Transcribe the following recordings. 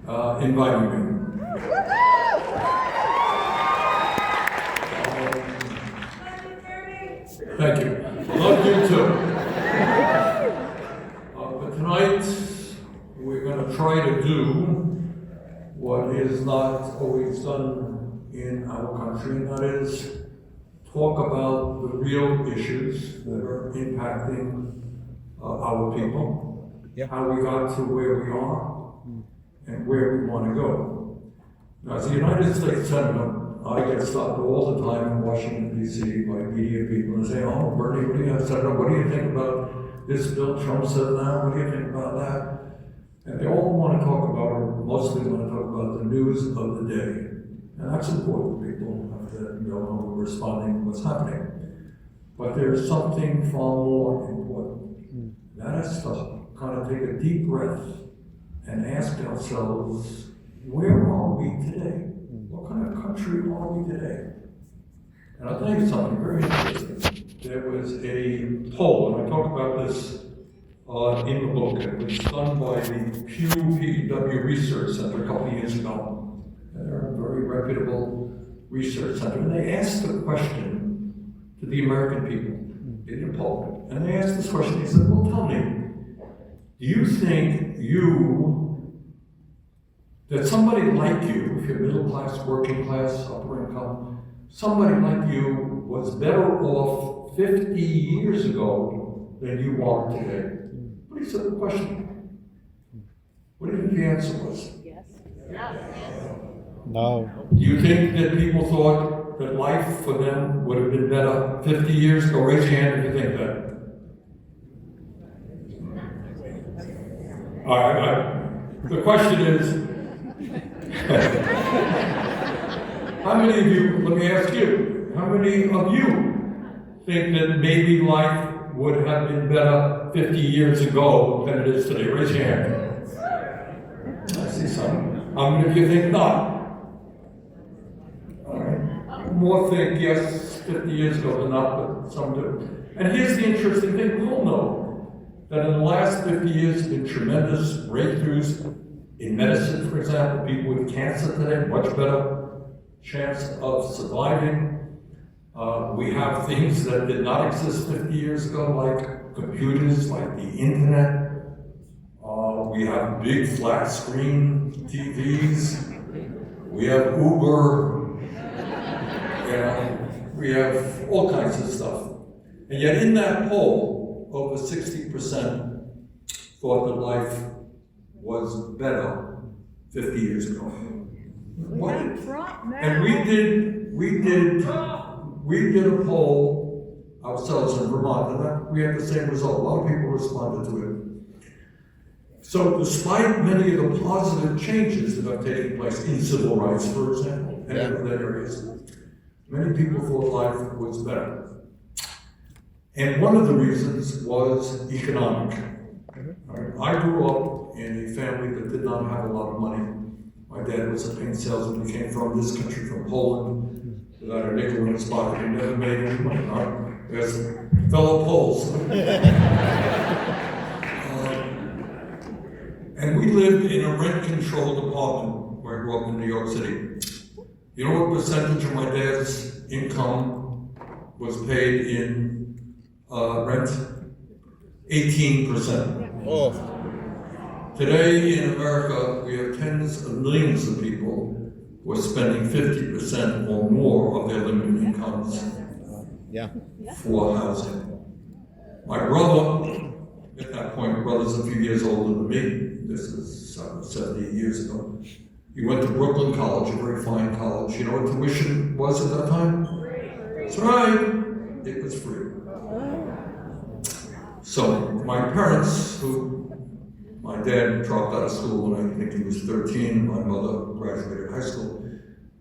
inviting me. Thank you. Love you too. But tonight, we're going to try to do what is not always done in our country, and that is talk about the real issues that are impacting our people, how we got to where we are, and where we want to go. Now, as a United States Senator, I get stopped all the time in Washington, D.C. by media people and say, oh, Bernie, what do you have, Senator? What do you think about this bill Trump said now? What do you think about that? And they all want to talk about, or mostly want to talk about the news of the day. And that's important. People have to know how we're responding to what's happening. But there's something far more important. That is to kind of take a deep breath and ask ourselves, where are we today? What kind of country are we today? And I'll tell you something very interesting. There was a poll, and I talk about this in the book, and it was done by the Pew PEW Research Center a couple of years ago. And they're a very reputable research center. And they asked the question to the American people. They did a poll. And they asked this question. They said, well, tell me, do you think that somebody like you, if you're middle class, working class, upper income, somebody like you was better off 50 years ago than you are today? What do you say the question? What do you think the answer was? Yes. No. Do you think that people thought that life for them would have been better 50 years ago? Raise your hand if you think that. All right. The question is, how many of you, let me ask you, how many of you think that maybe life would have been better 50 years ago than it is today? Raise your hand. I see some. How many of you think not? All right. More think yes 50 years ago than not, but some do. And here's the interesting thing. We all know that in the last 50 years have been tremendous breakthroughs in medicine, for example. People with cancer today, much better chance of surviving. We have things that did not exist 50 years ago, like computers, like the internet. We have big flat screen TVs. We have Uber. We have all kinds of stuff. And yet in that poll, over 60% thought that life was better 50 years ago. And we did a poll ourselves in Vermont, and we had the same result. A lot of people responded to it. So despite many of the positive changes that have taken place in civil rights, for example, and in other areas, many people thought life was better. And one of the reasons was economic. I grew up in a family that did not have a lot of money. My dad was a paint salesman. He came from this country, from Poland, without a nickel in his pocket. He never made any money. Right? There's fellow Poles. And we lived in a rent-controlled apartment where I grew up in New York City. You know what percentage of my dad's income was paid in rent? 18%. Oh. Today in America, we have tens of millions of people who are spending 50% or more of their limited incomes for housing. My brother, at that point, my brother's a few years older than me. This is 70 years ago. He went to Brooklyn College, a very fine college. You know what tuition was at that time? That's right, it was free. So my parents, my dad dropped out of school when I think he was 13, my mother graduated high school.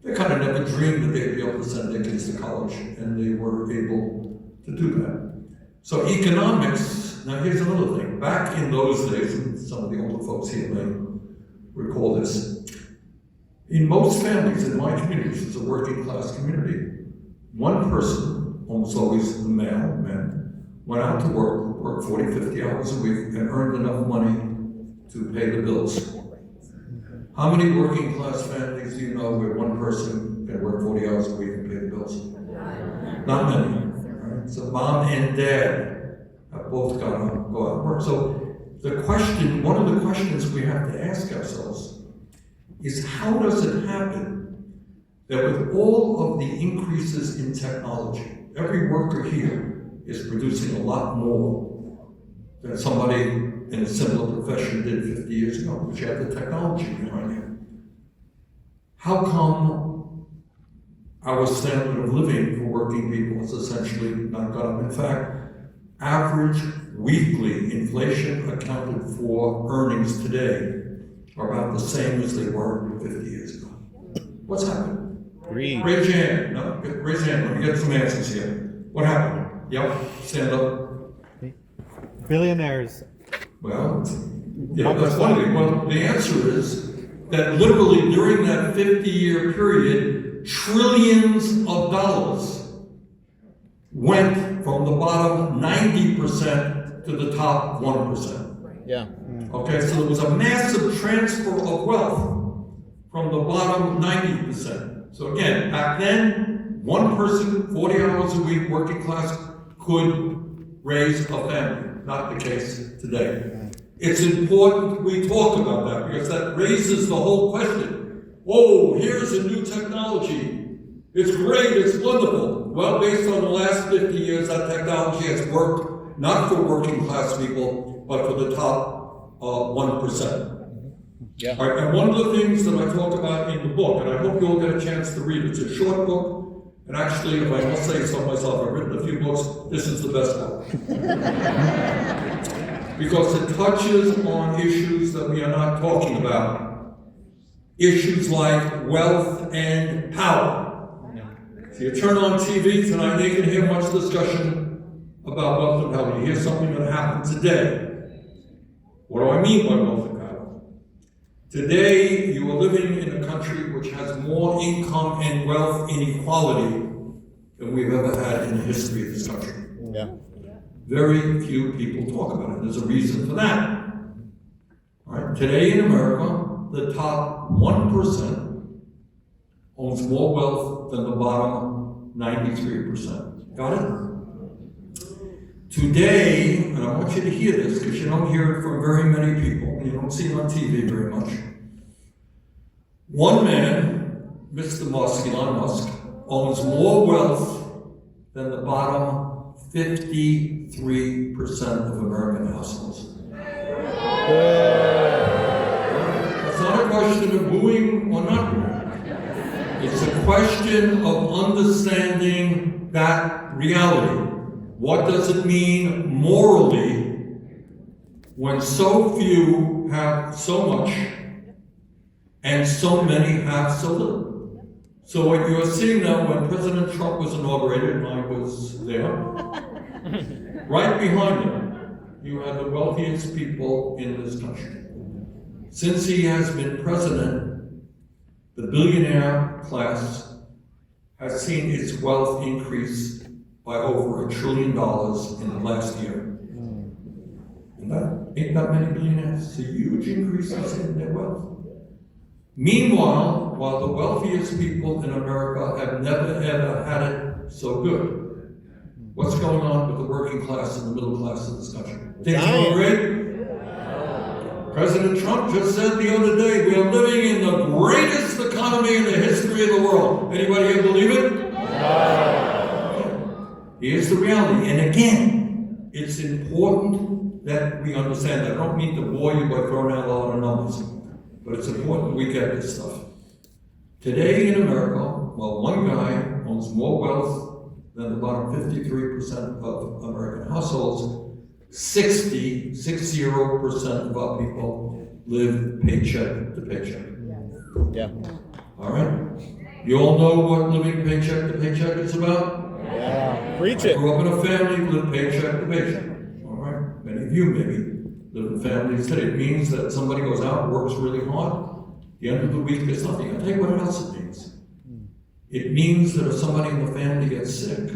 They kind of never dreamed that they'd be able to send their kids to college, and they were able to do that. So economics, now here's another thing. Back in those days, and some of the older folks here may recall this, in most families in my communities, it's a working class community, one person, almost always the male, men, went out to worked 40, 50 hours a week, and earned enough money to pay the bills. How many working class families do you know where one person can work 40 hours a week and pay the bills? Not many. Right? So mom and dad have both got to go out and work. So the question, one of the questions we have to ask ourselves is, how does it happen that with all of the increases in technology, every worker here is producing a lot more than somebody in a similar profession did 50 years ago, which had the technology behind it? How come our standard of living for working people is essentially not gone up? In fact, average weekly inflation accounted for earnings today are about the same as they were 50 years ago. What's happened? Greed. Raise your hand. No, raise your hand. Let me get some answers here. What happened? Yep, stand up. Billionaires. Well, yeah, that's one thing. Well, the answer is that literally during that 50-year period, trillions of dollars went from the bottom 90% to the top 1%. Yeah. Okay, so there was a massive transfer of wealth from the bottom 90%. So again, back then, one person, 40 hours a week, working class, could raise a family. Not the case today. It's important we talk about that, because that raises the whole question. Whoa, here's a new technology. It's great, it's wonderful. Well, based on the last 50 years, that technology has worked not for working class people, but for the top 1%. Yeah. All right, and one of the things that I talk about in the book, and I hope you'll get a chance to read it, it's a short book, and actually, if I must say so myself, I've written a few books, this is the best book. Because it touches on issues that we are not talking about. Issues like wealth and power. So you turn on TV tonight, you can hear much discussion about wealth and power. You hear something that happened today. What do I mean by wealth and power? Today, you are living in a country which has more income and wealth inequality than we've ever had in the history of this country. Yeah. Very few people talk about it. There's a reason for that. All right. Today in America, the top 1% owns more wealth than the bottom 93%. Got it? Today, and I want you to hear this because you don't hear it from very many people, and you don't see it on TV very much. One man, Mr. Musk, Elon Musk, owns more wealth than the bottom 53% of American households. It's not a question of booing or not booing. It's a question of understanding that reality. What does it mean morally when so few have so much and so many have so little? So what you are seeing now, when President Trump was inaugurated, and I was there, right behind him, you had the wealthiest people in this country. Since he has been president, the billionaire class has seen its wealth increase by over $1 trillion in the last year. And that ain't that many billionaires. It's a huge increases in their wealth. Meanwhile, while the wealthiest people in America have never ever had it so good, what's going on with the working class and the middle class of this country? Things going great? President Trump just said the other day, we are living in the greatest economy in the history of the world. Anybody here believe it? No. Here's the reality. And again, it's important that we understand that. I don't mean to bore you by throwing out a lot of numbers. But it's important we get this stuff. Today in America, while one guy owns more wealth than the bottom 53% of American households, 60% of our people live paycheck to paycheck. Yeah. All right? You all know what living paycheck to paycheck is about? Yeah. Preach it. I grew up in a family who lived paycheck to paycheck. All right? Many of you maybe live in families today. It means that somebody goes out, works really hard. At the end of the week, there's nothing. I'll tell you what else it means. It means that if somebody in the family gets sick,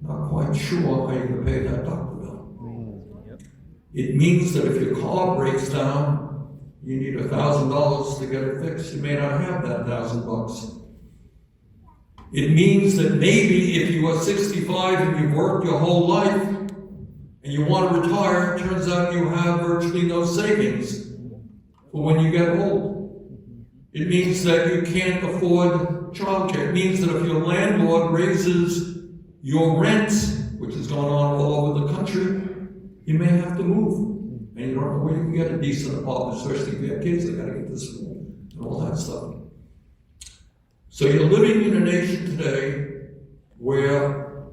not quite sure how you're going to pay that doctor bill. It means that if your car breaks down you need $1,000 to get it fixed. You may not have that $1,000. It means that maybe if you are 65 and you've worked your whole life and you want to retire, it turns out you have virtually no savings for when you get old. It means that you can't afford childcare. It means that if your landlord raises your rent, which is going on all over the country, you may have to move. And you don't know where you can get a decent apartment, especially if you have kids, they gotta get to school and all that stuff. So you're living in a nation today where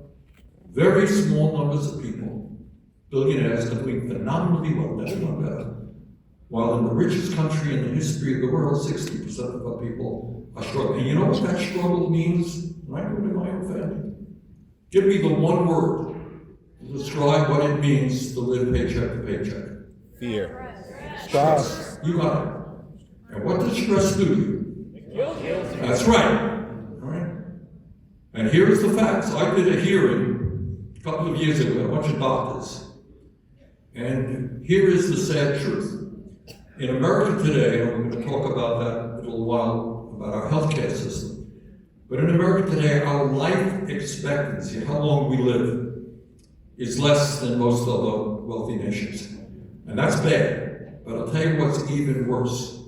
very small numbers of people, billionaires, are doing phenomenally well, never done better. While in the richest country in the history of the world, 60% of our people are struggling. And you know what that struggle means? And I do it in my own family. Give me the one word to describe what it means to live paycheck to paycheck. Fear. Stress. You got it. And what does stress do to you? That's right. All right. And here's the facts. I did a hearing a couple of years ago with a bunch of doctors. And here is the sad truth. In America today, and we're going to talk about that in a little while, about our healthcare system. But in America today, our life expectancy, how long we live, is less than most other wealthy nations. And that's bad. But I'll tell you what's even worse.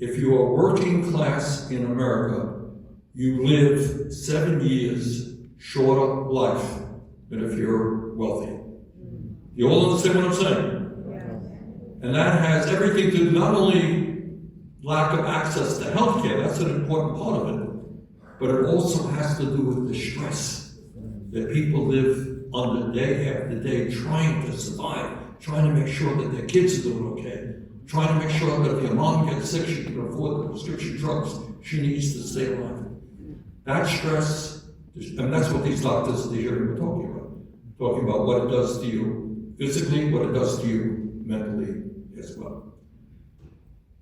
If you are working class in America, you live 7 years shorter life than if you're wealthy. You all understand what I'm saying? And that has everything to do, not only lack of access to healthcare, that's an important part of it, but it also has to do with the stress that people live under day after day, trying to survive, trying to make sure that their kids are doing okay, trying to make sure that if your mom gets sick, she can afford the prescription drugs she needs to stay alive. That stress, and that's what these doctors in the hearing were talking about what it does to you physically, what it does to you mentally as well.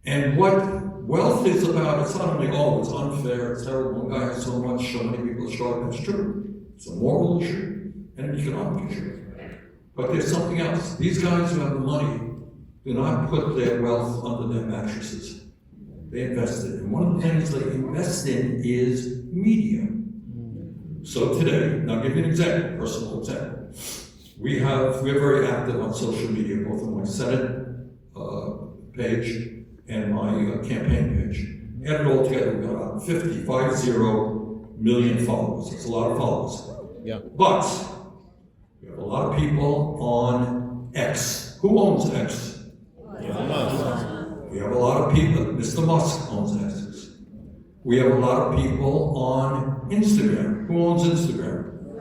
And what wealth is about, it's not only, oh, it's unfair, it's terrible, one guy has so much, so many people are struggling. It's true. It's a moral issue and an economic issue. But there's something else. These guys who have the money do not put their wealth under their mattresses. They invest it. And one of the things they invest in is media. So today, now I'll give you an example, personal example. We're very active on social media, both on my Senate page and my campaign page. Add it all together, we've got about 50 million followers. That's a lot of followers. Yeah. But we have a lot of people on X. Who owns X? We have a lot of people. Mr. Musk owns X. We have a lot of people on Instagram. Who owns Instagram?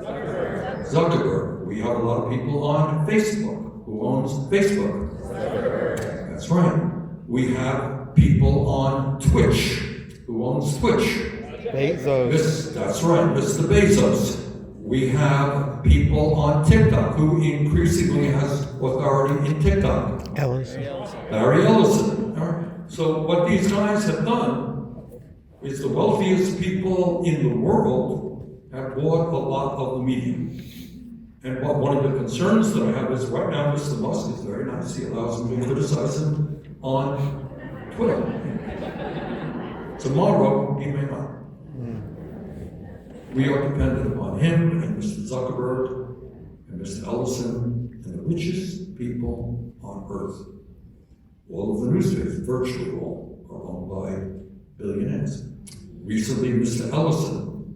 Zuckerberg. We have a lot of people on Facebook. Who owns Facebook? That's right. We have people on Twitch. Who owns Twitch? Bezos. That's right, Mr. Bezos. We have people on TikTok. Who increasingly has authority in TikTok? Barry Ellison. All right. So what these guys have done is the wealthiest people in the world have bought a lot of the media. And one of the concerns that I have is right now Mr. Musk is very nice. He allows me to criticize him on Twitter. Tomorrow, he may not. We are dependent upon him and Mr. Zuckerberg and Mr. Ellison and the richest people on earth. All of the newspapers, virtually all, are owned by billionaires. Recently, Mr. Ellison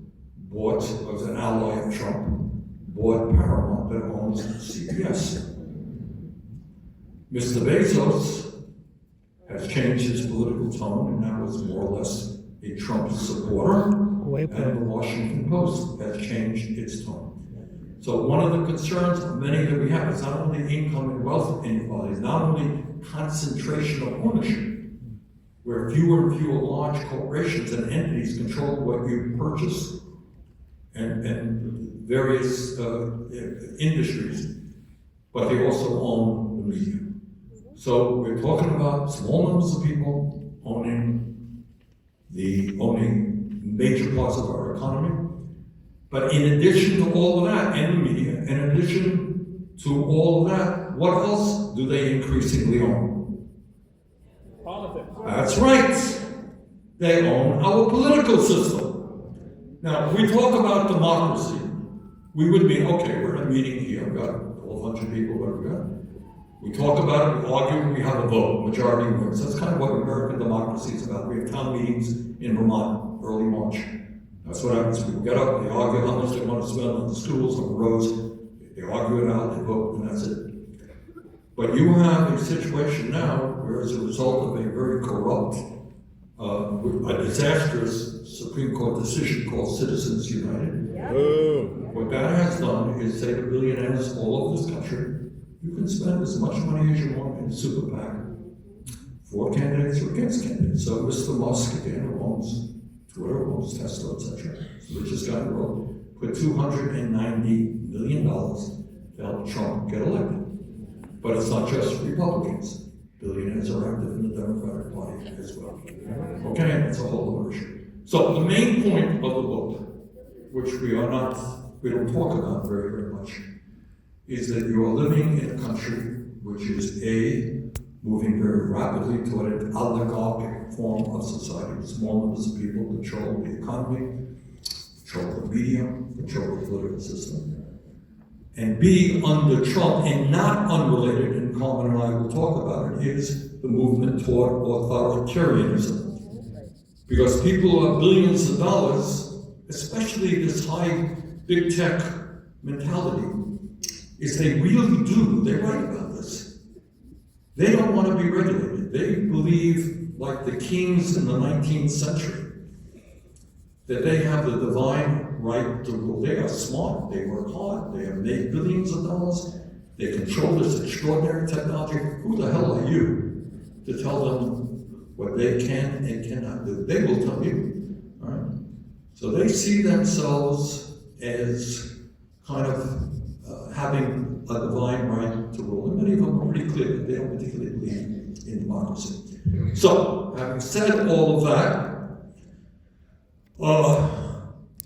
was an ally of Trump, bought Paramount that owns CBS. Mr. Bezos has changed his political tone and now is more or less a Trump supporter, and the Washington Post has changed its tone. So one of the concerns of many that we have is not only income and wealth inequality, not only concentration of ownership, where fewer and fewer large corporations and entities control what you purchase and various industries, but they also own the media. So we're talking about small numbers of people owning major parts of our economy. But in addition to all of that, and the media, in addition to all of that, what else do they increasingly own? Politics. That's right. They own our political system. Now, we talk about democracy. We would mean, okay, we're in a meeting here, we've got 1,200 people, what we got? We talk about it, we argue, we have a vote, majority wins. That's kind of what American democracy is about. We have town meetings in Vermont, early March. That's what happens. People get up, they argue how much they want to spend on the schools, on the roads. They argue it out, they vote, and that's it. But you have a situation now where, as a result of a very corrupt, a disastrous Supreme Court decision called Citizens United, what that has done is say to billionaires all over this country, you can spend as much money as you want in a super PAC for candidates or against candidates. So Mr. Musk, again, who owns Twitter, owns Tesla, etc., the richest guy in the world, put $290 million to help Trump get elected. But it's not just Republicans. Billionaires are active in the Democratic Party as well. Okay, that's a whole other issue. So the main point of the book, which we don't talk about very, very much, is that you are living in a country which is moving very rapidly toward an oligarchic form of society. Small numbers of people control the economy, control the media, control the political system. And B, under Trump, and not unrelated, and Carmen and I will talk about it, is the movement toward authoritarianism. Because people who have billions of dollars, especially this high big tech mentality, is they really do, they write about this. They don't want to be regulated. They believe, like the kings in the 19th century, that they have the divine right to rule. They are smart, they work hard, they have made billions of dollars, they control this extraordinary technology. Who the hell are you to tell them what they can and cannot do? They will tell you, all right? So they see themselves as kind of having a divine right to rule. And many of them are pretty clear that they don't particularly believe in democracy. So, having said all of that,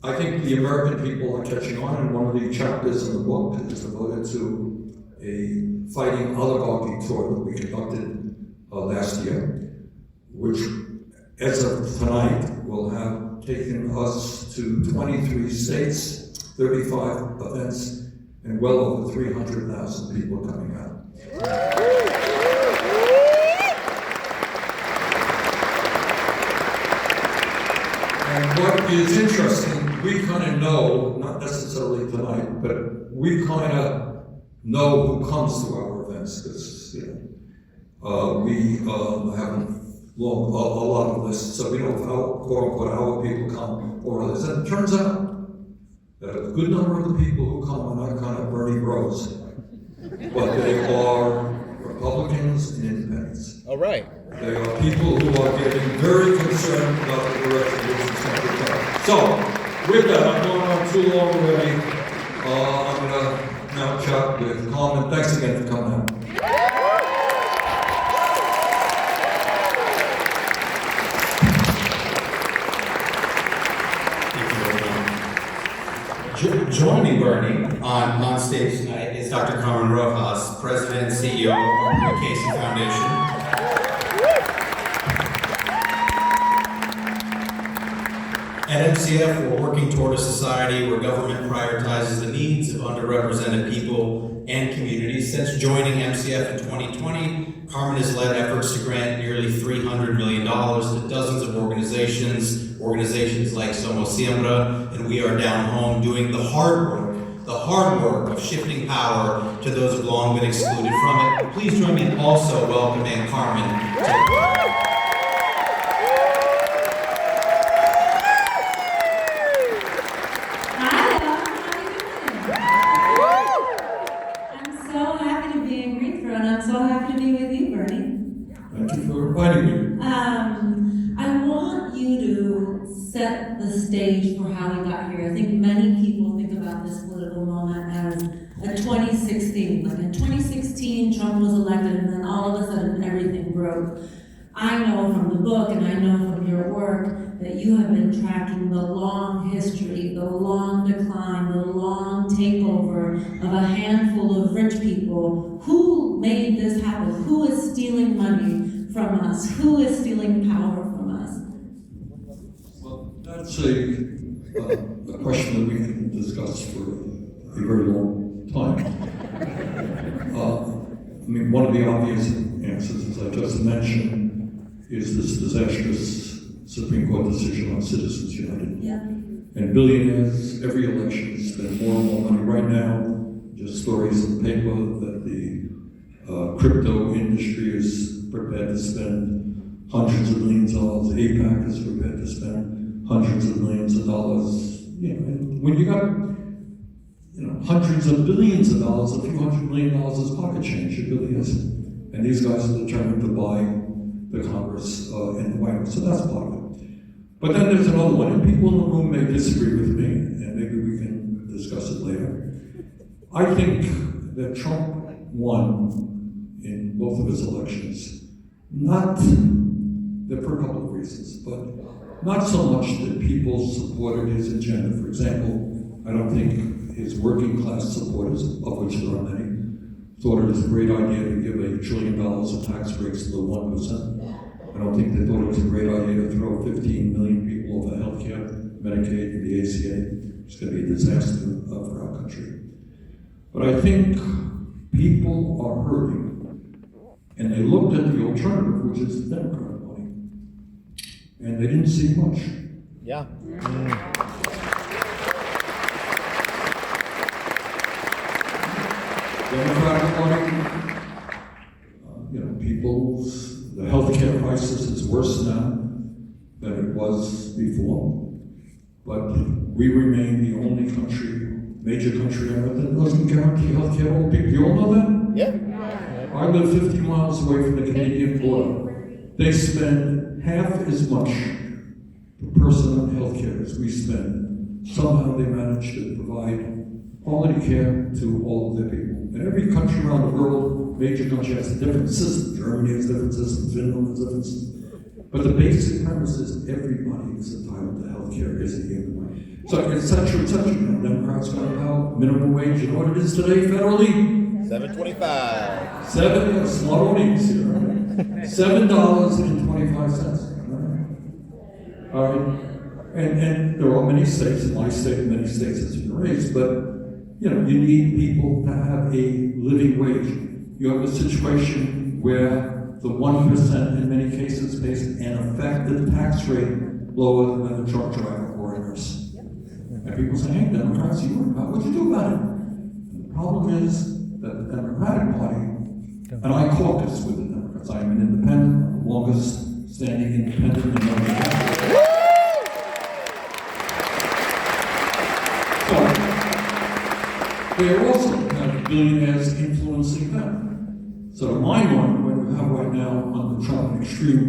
I think the American people are catching on, and one of the chapters in the book is devoted to a fighting oligarchy tour that we conducted last year, which, as of tonight, will have taken us to 23 states, 35 events, and well over 300,000 people coming out. And what is interesting, we kind of know, not necessarily tonight, but we kind of know who comes to our events, because we have a lot of lists, so we know how, quote unquote, our people come or others. And it turns out that a good number of the people who come are not kind of Bernie bros, but they are Republicans and independents. All right. They are people who are getting very concerned about the direction which this country goes. So, with that, I'm going on too long already. I'm going to now chat with Carmen. Thanks again for coming out. Joining Bernie on stage tonight is Dr. Carmen Rojas, President and CEO of Marguerite Casey Foundation. At MCF, we're working toward a society where government prioritizes the needs of underrepresented people and communities. Since joining MCF in 2020, Carmen has led efforts to grant nearly $300 million to dozens of organizations like Somos Siembra, and We Are Down Home, doing the hard work of shifting power to those who've long been excluded from it. Please join me in also welcoming Carmen to set the stage for how we got here. I think many people think about this political moment as a 2016. Like in 2016, Trump was elected, and then all of a sudden everything broke. I know from the book, and I know from your work, that you have been tracking the long history, the long decline, the long takeover of a handful of rich people. Who made this happen? Who is stealing money from us? Who is stealing power from us? Well, that's a question that we can discuss for a very long time. I mean, one of the obvious answers, as I just mentioned, is this disastrous Supreme Court decision on Citizens United. Yeah. And billionaires, every election, spend more and more money. Right now, just stories in the paper that the crypto industry is prepared to spend hundreds of millions of dollars. APAC is prepared to spend hundreds of millions of dollars. You know, and when you got hundreds of billions of dollars, a few $100 million is pocket change. It really is. And these guys are determined to buy the Congress and the White House. So that's part of it. But then there's another one, and people in the room may disagree with me, and maybe we can discuss it later. I think that Trump won in both of his elections, not for a couple of reasons, but not so much that people supported his agenda. For example, I don't think his working class supporters, of which there are many, thought it was a great idea to give $1 trillion of tax breaks to the 1%. I don't think they thought it was a great idea to throw 15 million people over health care, Medicaid, and the ACA. It's going to be a disaster for our country. But I think people are hurting, and they looked at the alternative, which is the Democrat Party, and they didn't see much. Yeah. Democratic Party, the healthcare crisis is worse now than it was before, but we remain the only major country on earth that doesn't guarantee healthcare to all people. You all know that? Yeah. I live 50 miles away from the Canadian border. They spend half as much per person on healthcare as we spend. Somehow they manage to provide quality care to all of their people. And every country around the world, major country, has a different system. Germany has a different system, Finland has a different system. But the basic premise is everybody is entitled to health care as a human right. So et cetera, et cetera. Democrats got about minimum wage. You know what it is today federally? $7.25. Smaronies here. $7.25. All right. And there are many states, in my state, and many states it's been raised, but you need people to have a living wage. You have a situation where the 1% in many cases pays an effective tax rate lower than the truck driver or a nurse. And people say, hey, Democrats, what'd you do about it? And the problem is that the Democratic Party, and I caucus with the Democrats, I am an independent, the longest standing independent in North America. They also have billionaires influencing them. So to my mind, what we have right now under Trump, an extreme,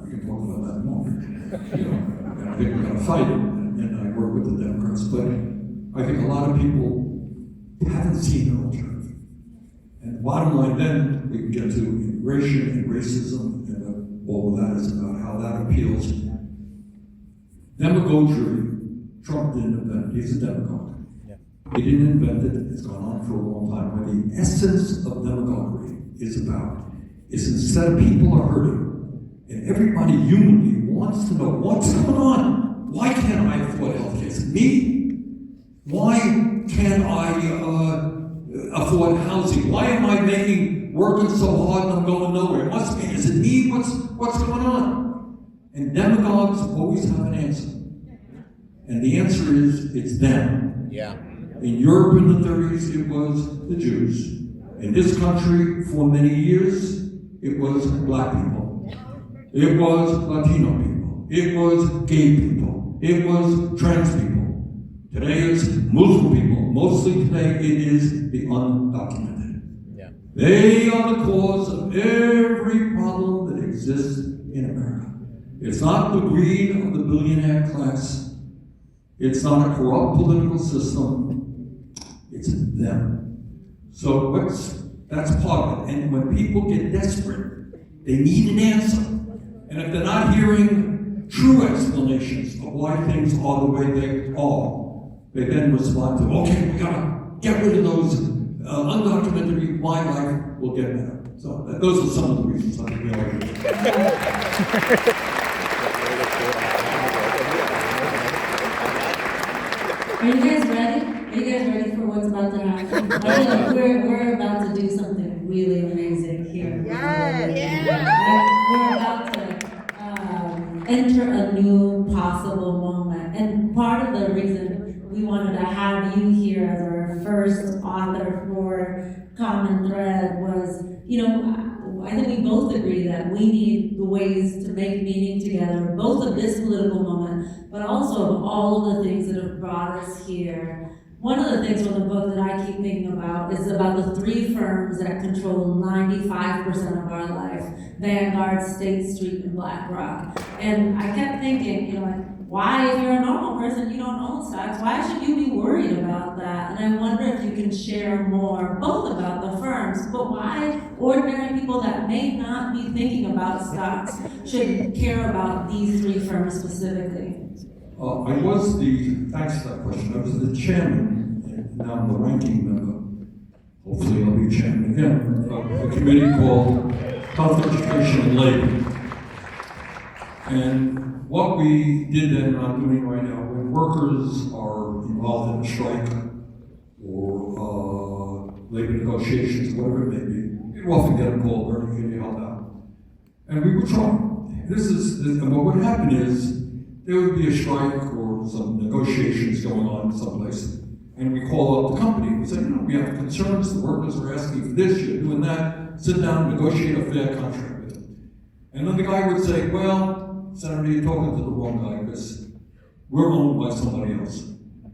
we can talk about that more, and I think we're going to fight it, and I work with the Democrats, but I think a lot of people haven't seen an alternative. And the bottom line then, we can get to immigration and racism, and all of that is about how that appeals. Demagoguery, Trump didn't invent, he's a demagogue. He didn't invent it, it's gone on for a long time. What the essence of demagoguery is about is instead of people are hurting, and everybody humanly wants to know what's going on. Why can't I afford health care? Is it me? Why can't I afford housing? Why am I working so hard and I'm going nowhere? It must be, is it me? What's going on? And demagogues always have an answer. And the answer is, it's them. Yeah. In Europe in the 30s, it was the Jews. In this country, for many years, it was black people. It was Latino people. It was gay people. It was trans people. Today it's Muslim people. Mostly today it is the undocumented. Yeah. They are the cause of every problem that exists in America. It's not the greed of the billionaire class. It's not a corrupt political system. It's them. So that's part of it. And when people get desperate, they need an answer. And if they're not hearing true explanations of why things are the way they are, they then respond to, okay, we gotta get rid of those undocumented, my life will get better. So those are some of the reasons I think we are here. Are you guys ready? Are you guys ready for what's about to happen? I feel like we're about to do something really amazing here. We're about to enter a new possible moment. And part of the reason we wanted to have you here as our first author for Common Thread was, I think we both agree that we need the ways to make meaning together, both of this political moment, but also of all of the things that have brought us here. One of the things from the book that I keep thinking about is about the three firms that control 95% of our life: Vanguard, State Street, and BlackRock. And I kept thinking, why, if you're a normal person, you don't own stocks, why should you be worried about that? And I wonder if you can share more, both about the firms, but why ordinary people that may not be thinking about stocks should care about these three firms specifically. Thanks for that question, I was the chairman, and now I'm the ranking member, hopefully I'll be chairman again, of a committee called Health, Education, and Labor. And what we did then, and I'm doing right now, when workers are involved in a strike or labor negotiations, whatever it may be, you often get a call, Bernie, can you help out? And we would try. And what would happen is, there would be a strike or some negotiations going on someplace, and we call up the company. We say, we have concerns, the workers are asking for this, you're doing that, sit down and negotiate a fair contract with them. And then the guy would say, well, Senator, you're talking to the wrong guy, because we're owned by somebody else.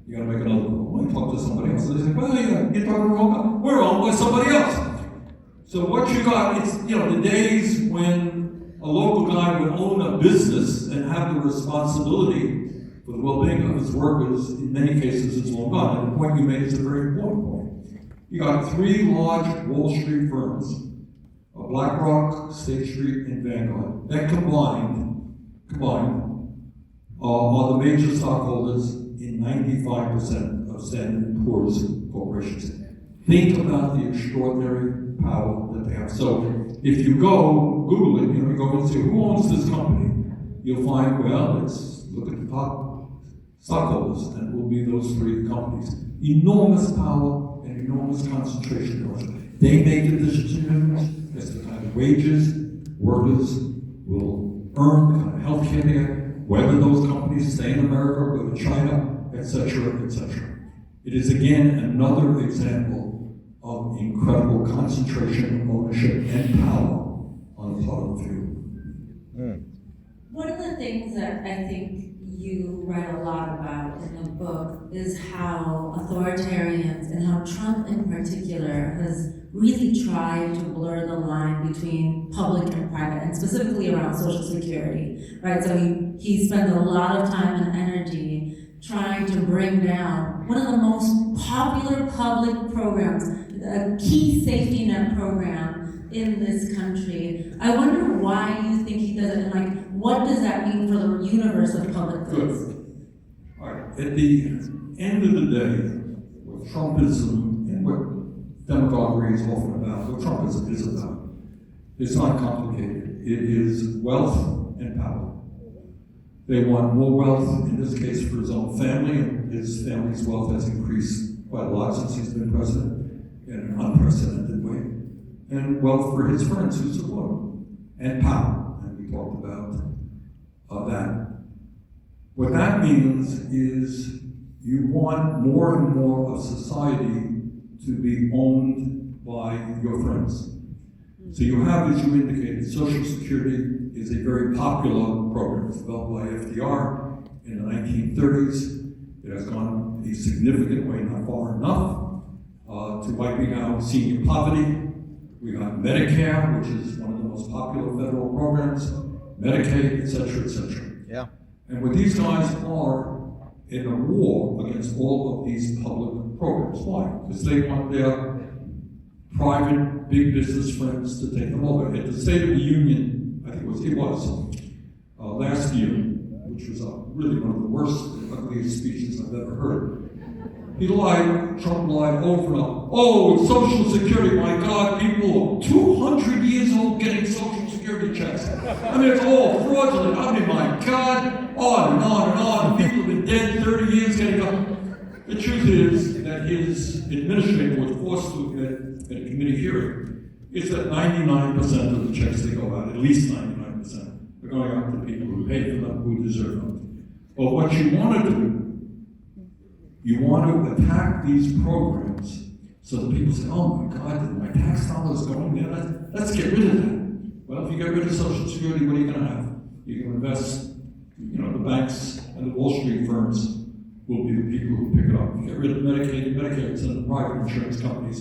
You gotta make another call. Well, you talk to somebody else. And they say, well, yeah, you're talking to the wrong guy. We're owned by somebody else. So what you got is, the days when a local guy would own a business and have the responsibility for the well-being of his workers, in many cases, is long gone. And the point you made is a very important point. You got three large Wall Street firms, BlackRock, State Street, and Vanguard, that combined are the major stockholders in 95% of Standard & Poor's corporations. Think about the extraordinary power that they have. So if you go Google it, you go and see who owns this company, you'll find, let's look at the top stockholders, and it will be those three companies. Enormous power and enormous concentration. They make the decisions as to the kind of wages workers will earn, the kind of health care they get, whether those companies stay in America or go to China, etc., etc. It is again another example of incredible concentration, ownership, and power on the part of the few. One of the things that I think you write a lot about in the book is how authoritarians, and how Trump in particular, has really tried to blur the line between public and private, and specifically around Social Security, right? So he spends a lot of time and energy trying to bring down one of the most popular public programs, a key safety net program in this country. I wonder why you think he does it, and what does that mean for the universe of public goods? Good. All right. At the end of the day, what Trumpism and what demagoguery is often about, what Trumpism is about, it's not complicated. It is wealth and power. They want more wealth, in this case for his own family, and his family's wealth has increased quite a lot since he's been president in an unprecedented way. And wealth for his friends who support him, and power, and we talked about that. What that means is you want more and more of society to be owned by your friends. So you have, as you indicated, Social Security is a very popular program. It was developed by FDR in the 1930s. It has gone a significant way, not far enough, to wiping out senior poverty. We got Medicare, which is one of the most popular federal programs, Medicaid, et cetera, et cetera. Yeah. And what these guys are in a war against all of these public programs. Why? Because they want their private big business friends to take them over. At the State of the Union, I think it was last year, which was really one of the worst and ugliest speeches I've ever heard. He lied, Trump lied over and over. Oh, Social Security, my God, people 200 years old getting Social Security checks. I mean, it's all fraudulent. I mean, my God, on and on and on. People have been dead 30 years getting up. The truth is that his administrator was forced to admit at a committee hearing is that 99% of the checks that go out, at least 99%, are going out to people who paid for them, who deserve them. But what you want to do, you want to attack these programs so that people say, oh my God, my tax dollars going there, let's get rid of that. Well, if you get rid of Social Security, what are you going to have? You're going to invest, the banks and the Wall Street firms will be the people who pick it up. You get rid of Medicaid and Medicare, it's the private insurance companies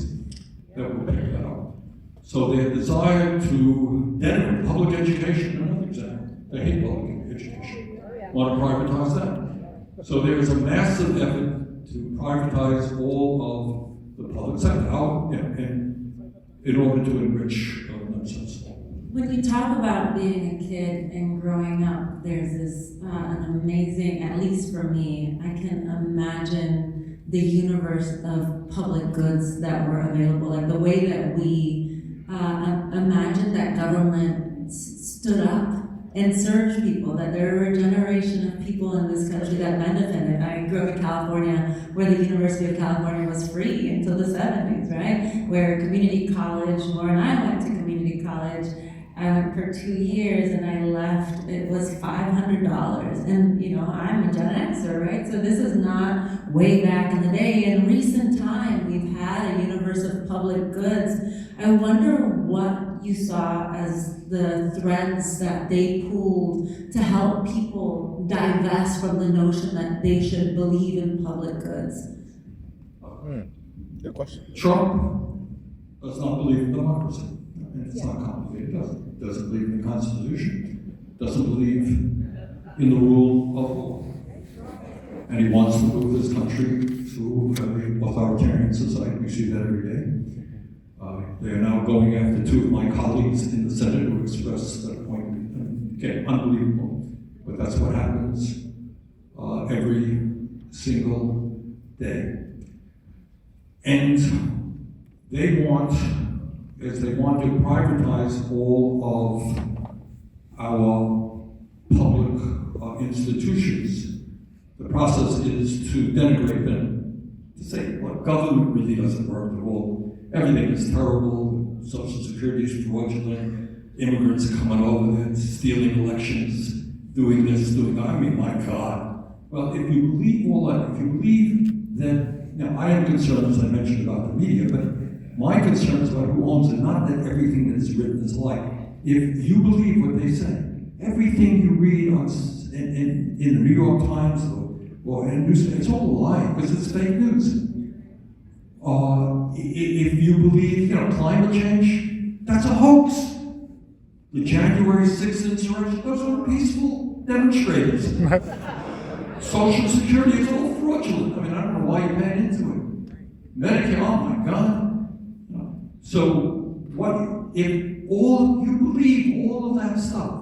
that will pick that up. So their desire to denigrate public education, another example, they hate public education, want to privatize that. So there's a massive effort to privatize all of the public sector and in order to enrich themselves. When you talk about being a kid and growing up, there's this an amazing, at least for me, I can imagine the universe of public goods that were available, like the way that we imagined that government stood up and served people, that there were a generation of people in this country that benefited. I grew up in California, where the University of California was free until the 70s, right? Where community college, Laura and I went to community college for 2 years, and I left, it was $500. And I'm a Gen Xer, right? So this is not way back in the day. In recent time, we've had a universe of public goods. I wonder what you saw as the threads that they pulled to help people divest from the notion that they should believe in public goods. Good question. Trump does not believe in democracy. And it's not complicated, doesn't believe in the Constitution, doesn't believe in the rule of law. And he wants to move this country to an authoritarian society. We see that every day. They are now going after two of my colleagues in the Senate who expressed that point. Again, unbelievable. But that's what happens every single day. And they want to privatize all of our public institutions. The process is to denigrate them, to say, well, government really doesn't work at all. Everything is terrible. Social Security is fraudulent. Immigrants are coming over there, stealing elections, doing this, doing that. I mean, my God. Well, if you believe all that, if you believe that, now I am concerned, as I mentioned, about the media, but my concern is about who owns it, not that everything that is written is alike. If you believe what they say, everything you read in the New York Times or in newspapers, it's all a lie because it's fake news. If you believe, climate change, that's a hoax. The January 6th insurrection, those were peaceful demonstrators. Social Security is all fraudulent. I mean, I don't know why you're paying into it. Medicare, oh my God. So, what if you believe all of that stuff?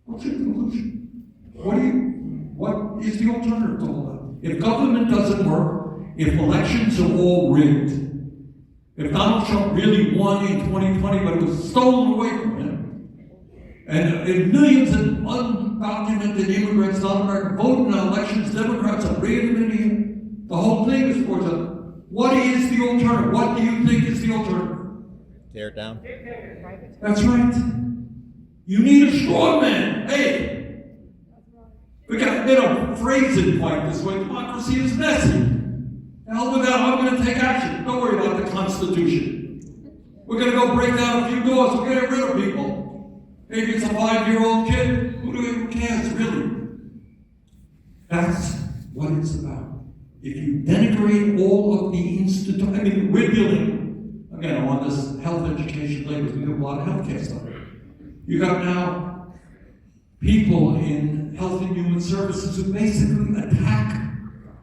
What's your conclusion? What is the alternative to all that? If government doesn't work, if elections are all rigged, if Donald Trump really won in 2020, but it was stolen away from him, and if millions of undocumented immigrants, non-American, voted in elections, Democrats are bringing them in here, the whole thing is fraudulent. What is the alternative? What do you think is the alternative? Tear it down. That's right. You need a strong man. Hey, they don't phrase it quite this way. Democracy is messy. Hell with that, I'm going to take action. Don't worry about the Constitution. We're going to go break down a few doors. We're going to get rid of people. Maybe it's a 5-year-old kid. Who cares, really? That's what it's about. If you denigrate all of the institutions, I mean, we're dealing, again, on this health education labor, we do a lot of healthcare stuff. You got now people in health and human services who basically attack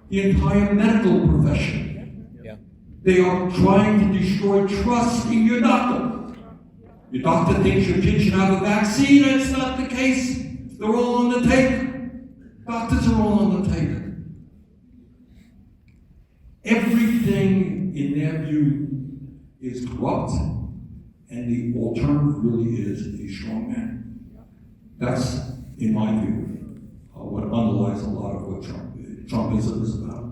the entire medical profession. Yeah. They are trying to destroy trust in your doctor. Your doctor thinks your kid should have a vaccine, and it's not the case. They're all on the take. Doctors are all on the take. is corrupt, and the alternative really is a strong man. That's, in my view, what underlies a lot of what Trumpism is about.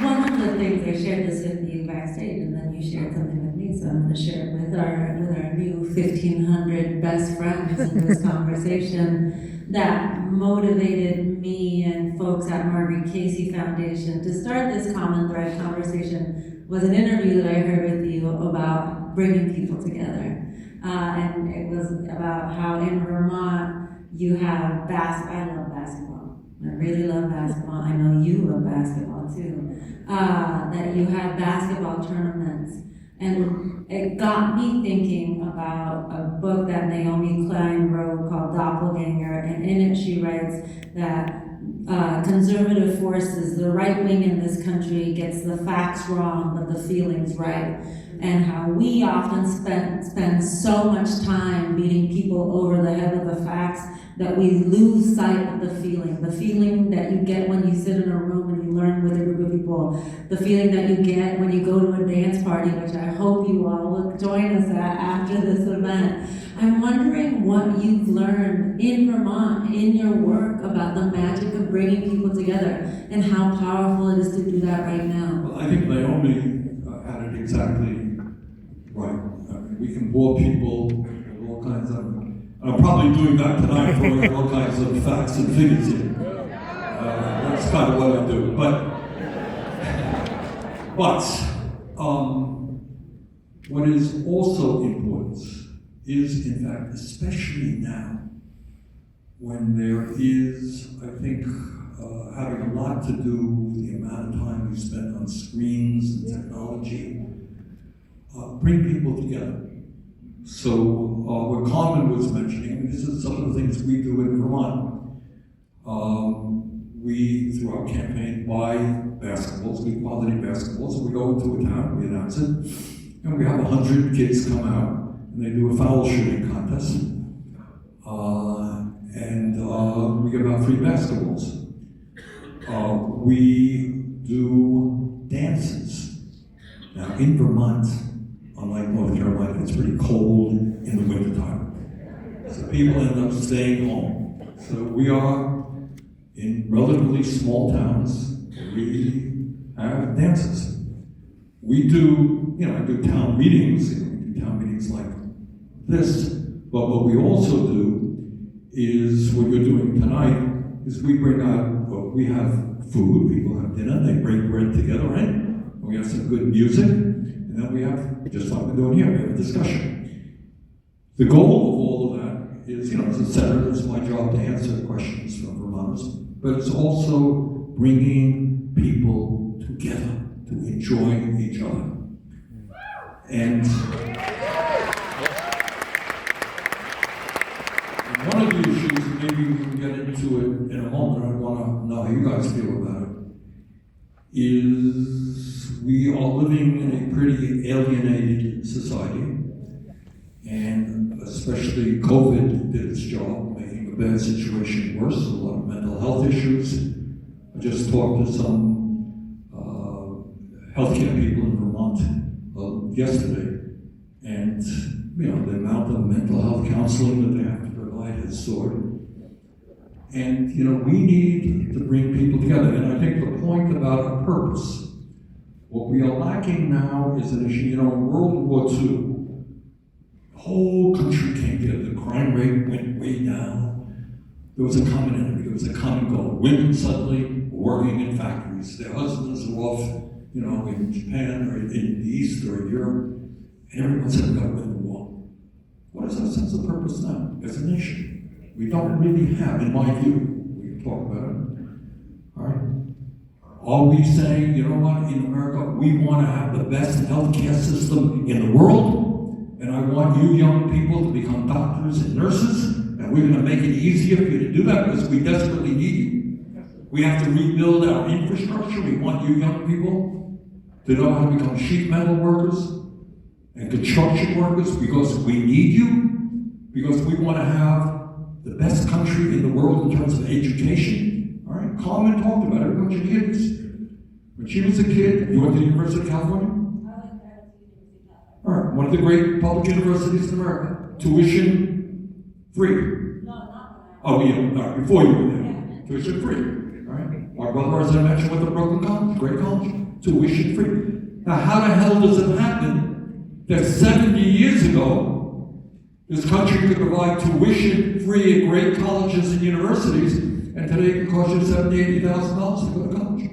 One of the things, I shared this with you backstage, and then you shared something with me, so I'm going to share it with our new 1,500 best friends in this conversation that motivated me and folks at Marguerite Casey Foundation to start this common thread conversation was an interview that I heard with you about bringing people together. And it was about how in Vermont you have I love basketball. I really love basketball. I know you love basketball too. That you have basketball tournaments. And it got me thinking about a book that Naomi Klein wrote called Doppelganger, and in it she writes that conservative forces, the right wing in this country gets the facts wrong, but the feelings right. And how we often spend so much time beating people over the head with the facts that we lose sight of the feeling that you get when you sit in a room and you learn with a group of people, the feeling that you get when you go to a dance party, which I hope you all will join us at after this event. I'm wondering what you've learned in Vermont, in your work, about the magic of bringing people together and how powerful it is to do that right now. Well, I think Naomi had it exactly right. I mean, we can bore people with all kinds of, I'm probably doing that tonight, throwing out all kinds of facts and figures here. That's kind of what I do. But what is also important is, in fact, especially now, when there is, I think, having a lot to do with the amount of time we spend on screens and technology, bring people together. So what Carmen was mentioning, this is some of the things we do in Vermont. We, through our campaign, buy basketballs, good quality basketballs, and we go into a town, we announce it, and we have 100 kids come out, and they do a foul shooting contest, and we give out free basketballs. We do dances. Now, in Vermont, unlike North Carolina, it's pretty cold in the wintertime. So people end up staying home. So we are in relatively small towns, we have dances. We do, I do town meetings, we do town meetings like this, but what we also do is, what you're doing tonight, is we bring out, we have food, people have dinner, they break bread together, right? And we have some good music, and then we have, just like we're doing here, we have a discussion. The goal of all of that is, as a senator, it's my job to answer questions from Vermonters, but it's also bringing people together to enjoy each other. And one of the issues, maybe we can get into it in a moment, I want to know how you guys feel about it, is we are living in a pretty alienated society, and especially COVID did its job, making the bad situation worse, a lot of mental health issues. I just talked to some healthcare people in Vermont yesterday, and the amount of mental health counseling that they have to provide has soared. And we need to bring people together. And I think the point about a purpose, what we are lacking now is an issue. In World War II, the whole country came together. The crime rate went way down. There was a common enemy. There was a common goal. Women suddenly were working in factories. Their husbands were off, in Japan or in the East or in Europe. And everyone said, we've got to win the war. What is our sense of purpose now as a nation? We don't really have, in my view. We can talk about it. All right? Are we saying, in America, we want to have the best healthcare system in the world, and I want you young people to become doctors and nurses, and we're going to make it easier for you to do that because we desperately need you. We have to rebuild our infrastructure. We want you young people to know how to become sheet metal workers and construction workers because we need you, because we want to have the best country in the world in terms of education. All right, Carmen talked about it. Everyone should hear this. When she was a kid, you went to the University of California? All right, one of the great public universities in America. Tuition free. Oh, yeah, all right, before you were there. Tuition free. All right. Our brother, as I mentioned, went to Brooklyn College, great college. Tuition free. Now, how the hell does it happen that 70 years ago, this country could provide tuition free at great colleges and universities, and today it can cost you $70,000, $80,000 to go to college?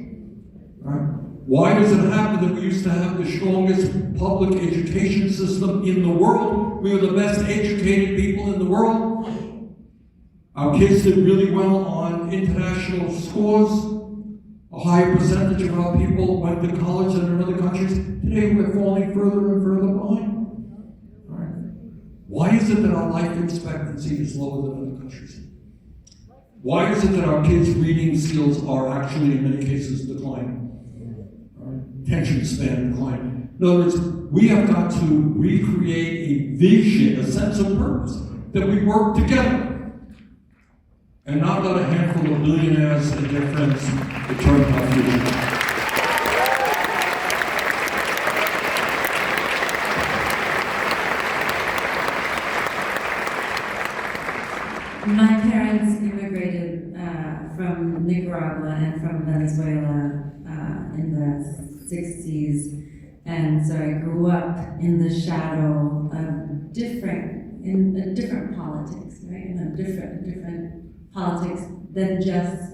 All right. Why does it happen that we used to have the strongest public education system in the world? We were the best educated people in the world. Our kids did really well on international scores. A high percentage of our people went to college and in other countries. Today we're falling further and further behind. All right. Why is it that our life expectancy is lower than other countries? Why is it that our kids' reading skills are actually in many cases declining? Attention span decline. In other words, we have got to recreate a vision, a sense of purpose, that we work together, and not let a handful of billionaires and their friends determine our future. My parents immigrated from Nicaragua and from Venezuela in the 60s, and so I grew up in the shadow of different politics, right? Different politics than just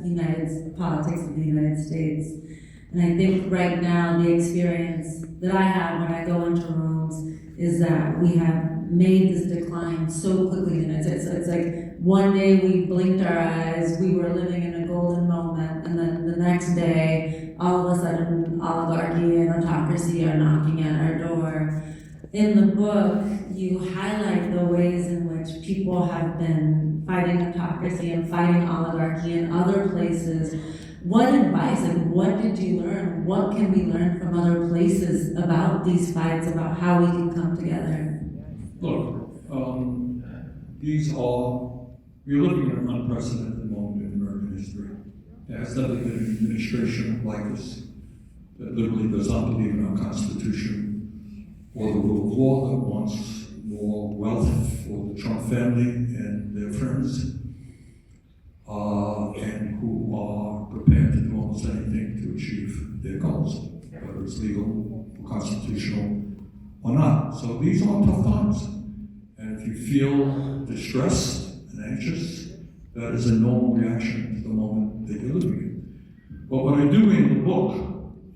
politics of the United States. And I think right now the experience that I have when I go into rooms is that we have made this decline so quickly, and it's like one day we blinked our eyes, we were living in a golden moment, and then the next day, all of a sudden, oligarchy and autocracy are knocking at our door. In the book, you highlight the ways in which people have been fighting autocracy and fighting oligarchy in other places. What advice and what did you learn? What can we learn from other places about these fights, about how we can come together? Look, we're living in an unprecedented moment in American history. There has never been an administration like this that literally does not believe in our Constitution or the rule of law, that wants more wealth for the Trump family and their friends, and who are prepared to do almost anything to achieve their goals, whether it's legal, constitutional, or not. So these are tough times. And if you feel distressed and anxious, that is a normal reaction to the moment that you're living in. But what I do in the book,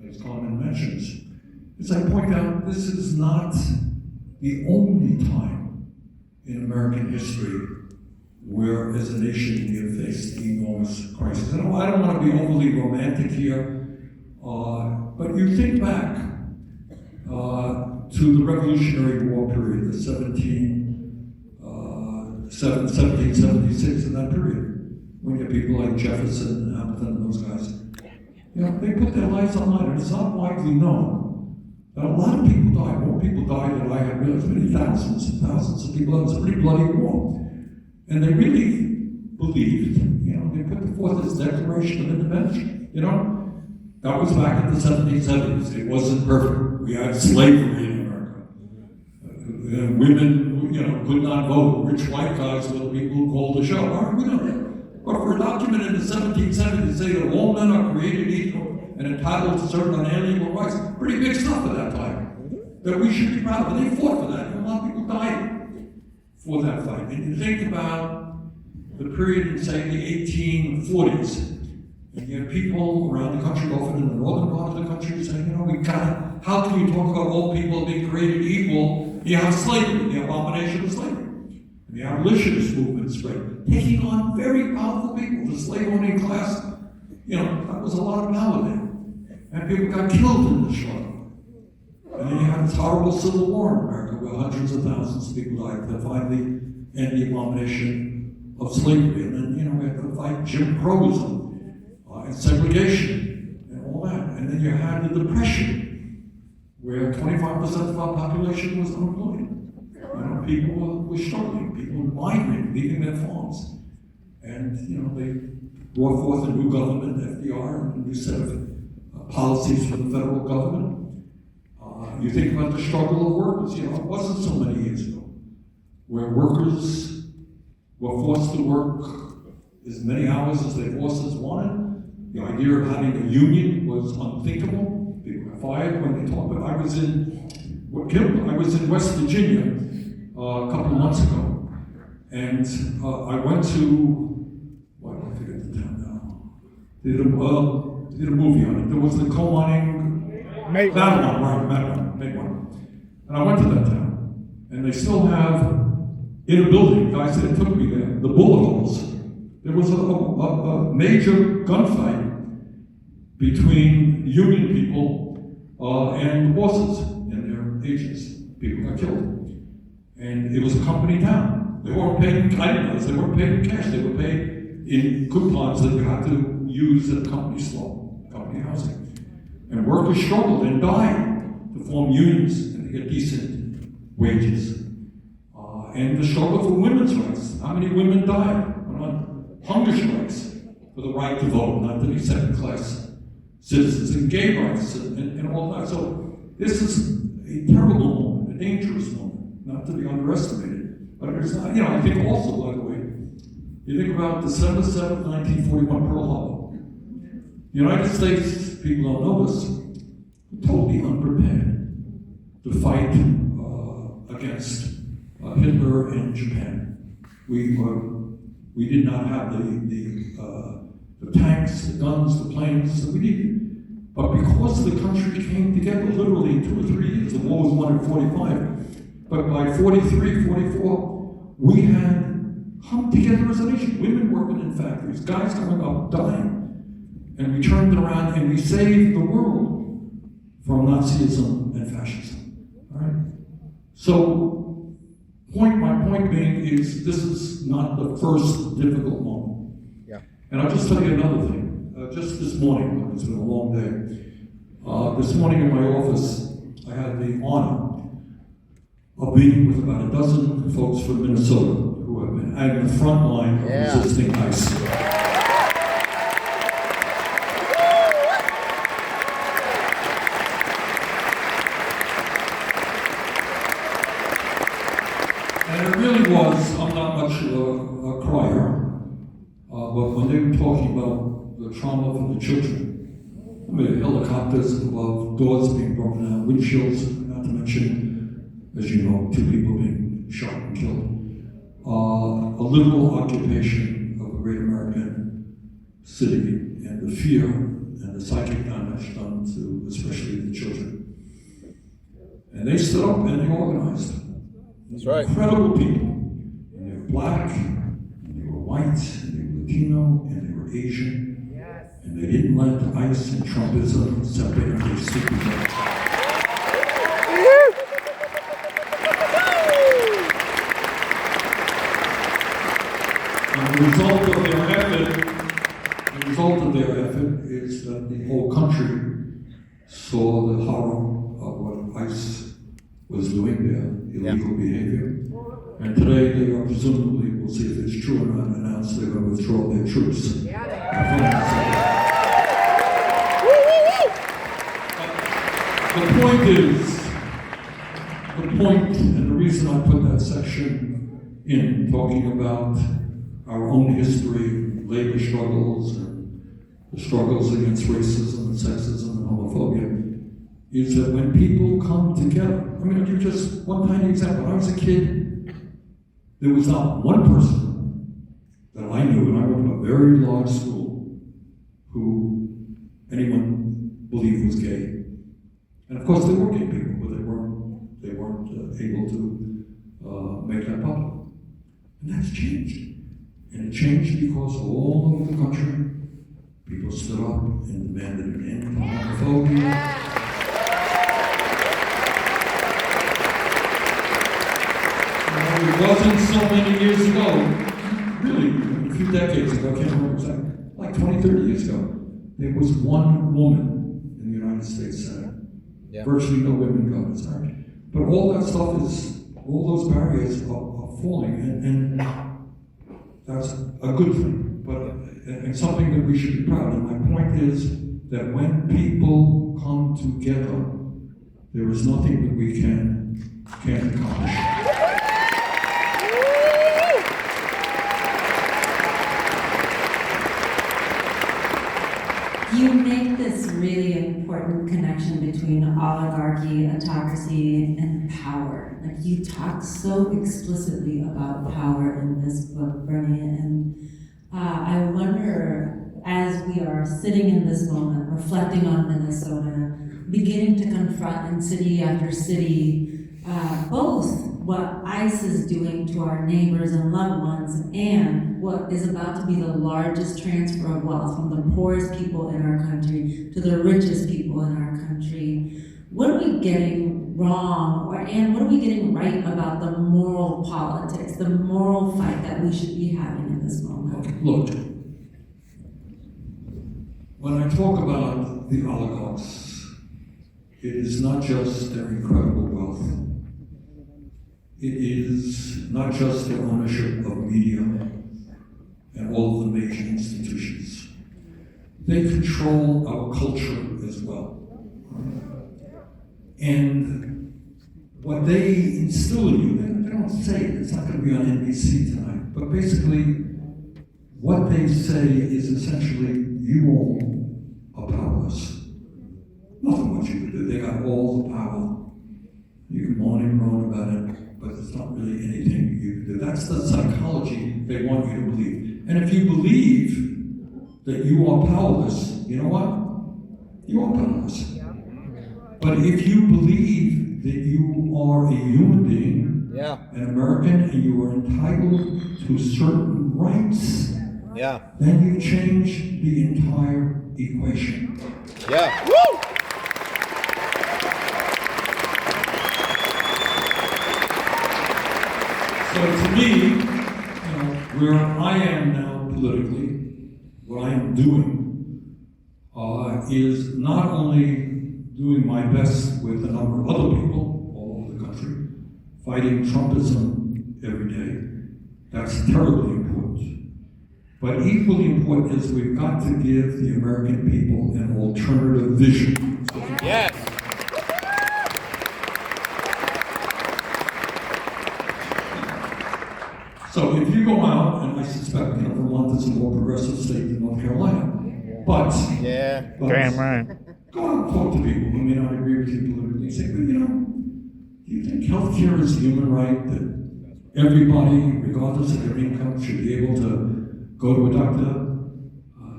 as Carmen mentions, is I point out this is not the only time in American history where, as a nation, we have faced enormous crisis. And I don't want to be overly romantic here, but you think back to the Revolutionary War period, the 1776, in that period, when you have people like Jefferson and Hamilton and those guys. You know, they put their lives on the line, and it's not widely known that a lot of people died. More people died than I had realized. Many thousands and thousands of people. It was a pretty bloody war. And they really believed, you know, they put forth this Declaration of Independence, you know. That was back in the 1770s. It wasn't perfect. We had slavery in America. Women, you know, could not vote. Rich white guys were the people who called the show. All right, we know that. But for a document in the 1770s to say that all men are created equal and entitled to certain unalienable rights, pretty big stuff at that time, that we should be proud of. And they fought for that. And a lot of people died for that fight. And you think about the period in, say, the 1840s, and you have people around the country, often in the northern part of the country, saying, you know, how can you talk about all people being created equal? You have slavery, the abomination of slavery. And the abolitionist movement spread, taking on very powerful people, the slave-owning class. You know, that was a lot of power there. And people got killed in the struggle. And then you had this horrible civil war in America, where hundreds of thousands of people died to finally end the abomination of slavery. And then, you know, we had to fight Jim Crow's and segregation and all that. And then you had the Depression, where 25% of our population was unemployed. You know, people were struggling, people were migrating, leaving their farms. And, they brought forth a new government, FDR, and a new set of policies for the federal government. You think about the struggle of workers, it wasn't so many years ago, where workers were forced to work as many hours as their bosses wanted. The idea of having a union was unthinkable. People got fired when they talked about. I was in West Virginia a couple of months ago, and I went to, I forget the town now. They did a movie on it. There was the coal mining, Made one. And I went to that town, and they still have in a building. The guy said it took me there. The bullet holes. There was a major gunfight between union people and the bosses and their agents. People got killed. And it was a company town. They weren't paid, I didn't know this, they weren't paid in cash. They were paid in coupons that you had to use at company store, company housing. And workers struggled and died to form unions and to get decent wages. And the struggle for women's rights. How many women died? Hunger strikes for the right to vote, not to be second-class citizens, and gay rights, and all that. So this is a terrible moment, a dangerous moment, not to be underestimated. But it's not, I think also, by the way, you think about December 7th, 1941, Pearl Harbor. The United States, people don't know this, were totally unprepared to fight against Hitler and Japan. We did not have the tanks, the guns, the planes that we needed. But because the country came together literally in 2 or 3 years, the war was won in 45, but by 43, 44, we had hung together as a nation. Women working in factories, guys coming up, dying. And we turned it around and we saved the world from Nazism and fascism. All right? So, my point being is this is not the first difficult moment. Yeah. And I'll just tell you another thing. Just this morning, it's been a long day. This morning in my office, I had the honor of meeting with about a dozen folks from Minnesota who have been at the front line of resisting ICE. I'm not much of a crier, but when they were talking about the trauma for the children, helicopters above, doors being broken out, windshields, not to mention, as you know, 2 people being shot and killed, a literal occupation of a great American city, and the fear and the psychic damage done to especially the children. And they stood up and they organized. That's right. Incredible people. And they were black, and they were white, and they were Latino, and they were Asian. Yes. And they didn't let ICE and Trumpism separate them. They stood together. And the result of their effort is that the whole country saw the horror of what ICE was doing their illegal behavior. And today they are presumably, we'll see if it's true or not, announced they're going to withdraw their troops. The point and the reason I put that section in, talking about our own history, labor struggles, and the struggles against racism and sexism and homophobia, is that when people come together, I'll give just one tiny example. When I was a kid, there was not one person that I knew, and I went to a very large school, who anyone believed was gay. And of course there were gay people, but they weren't able to make that public. And that's changed. And it changed because all over the country, people stood up and demanded an end to homophobia. It wasn't so many years ago, really, a few decades ago, I can't remember exactly, like 20, 30 years ago, there was one woman in the United States Senate. Yeah. Virtually no women governors. But all that stuff is, all those barriers are falling. And That's a good thing, but and something that we should be proud of. My point is that when people come together, there is nothing that we can't accomplish. You make this really important connection between oligarchy, autocracy, and power. Like, you talk so explicitly about power in this book, Bernie, and I wonder, as we are sitting in this moment, reflecting on Minnesota, beginning to confront in city after city, both what ICE is doing to our neighbors and loved ones, and what is about to be the largest transfer of wealth from the poorest people in our country to the richest people in our country. What are we getting wrong, and what are we getting right about the moral politics, the moral fight that we should be having in this moment? Look, when I talk about the oligarchs, it is not just their incredible wealth. It is not just their ownership of media and all of the major institutions. They control our culture as well. And what they instill in you, they don't say it, it's not going to be on NBC tonight, but basically what they say is essentially, you all are powerless. Nothing much you can do. They got all the power. You can moan and groan about it, but it's not really anything you can do. That's the psychology they want you to believe. And if you believe that you are powerless, you know what? You are powerless. But if you believe that you are a human being, an American, and you are entitled to certain rights, then you change the entire equation. Woo! So to me, where I am now politically, what I am doing is not only doing my best with a number of other people all over the country, fighting Trumpism every day. That's terribly important. But equally important is we've got to give the American people an alternative vision. Yes. So if you go out, and I suspect Vermont is a more progressive state than North Carolina, but damn right. Go out and talk to people who may not agree with you politically. Say, well, do you think healthcare is a human right that everybody, regardless of their income, should be able to go to a doctor?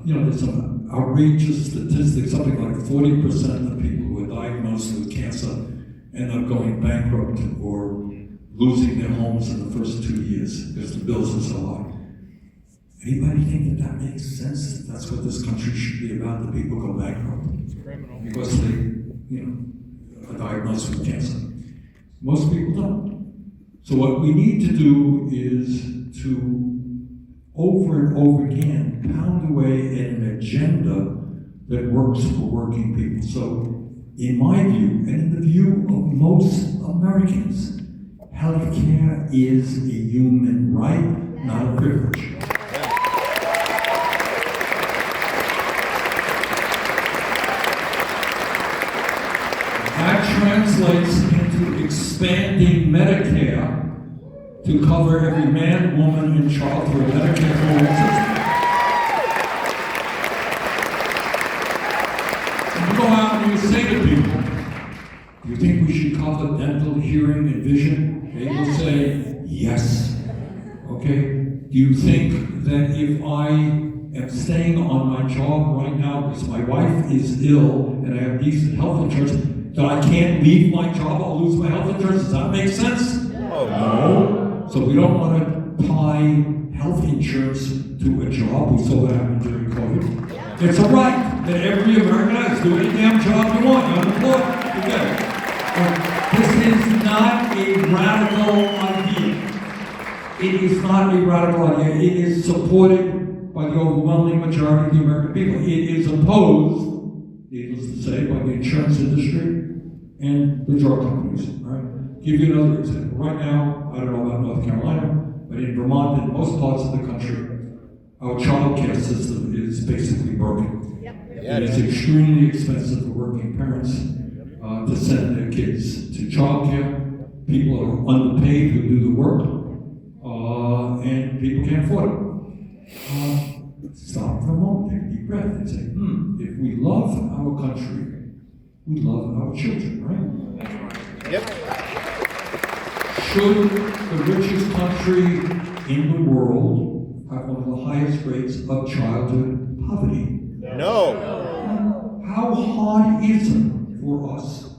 There's some outrageous statistics, something like 40% of people who are diagnosed with cancer end up going bankrupt or losing their homes in the first 2 years because the bills are so high. Anybody think that makes sense? That's what this country should be about, that people go bankrupt because they, are diagnosed with cancer. Most people don't. So what we need to do is to, over and over again, pound away at an agenda that works for working people. So, in my view, and in the view of most Americans, healthcare is a human right, not a privilege. That translates into expanding Medicare to cover every man, woman, and child through a Medicare for all system. And you go out and you say to people, do you think we should cover dental, hearing, and vision? They will say, yes. Okay? Do you think that if I am staying on my job right now because my wife is ill and I have decent health insurance, that I can't leave my job, I'll lose my health insurance? Does that make sense? No. So we don't want to tie health insurance to a job. We saw that happen during COVID. It's a right that every American has. Do any damn job you want. You're unemployed. You get it. This is not a radical idea. It is not a radical idea. It is supported by the overwhelming majority of the American people. It is opposed, needless to say, by the insurance industry and the drug companies. Right? Give you another example. Right now, I don't know about North Carolina, but in Vermont and most parts of the country, our child care system is basically broken. Yeah, It is extremely expensive for working parents to send their kids to child care. People are underpaid who do the work, and people can't afford it. Stop for a moment, take a deep breath, and say, if we love our country, we love our children, right? Yep. Should the richest country in the world have one of the highest rates of childhood poverty? No. How hard is it for us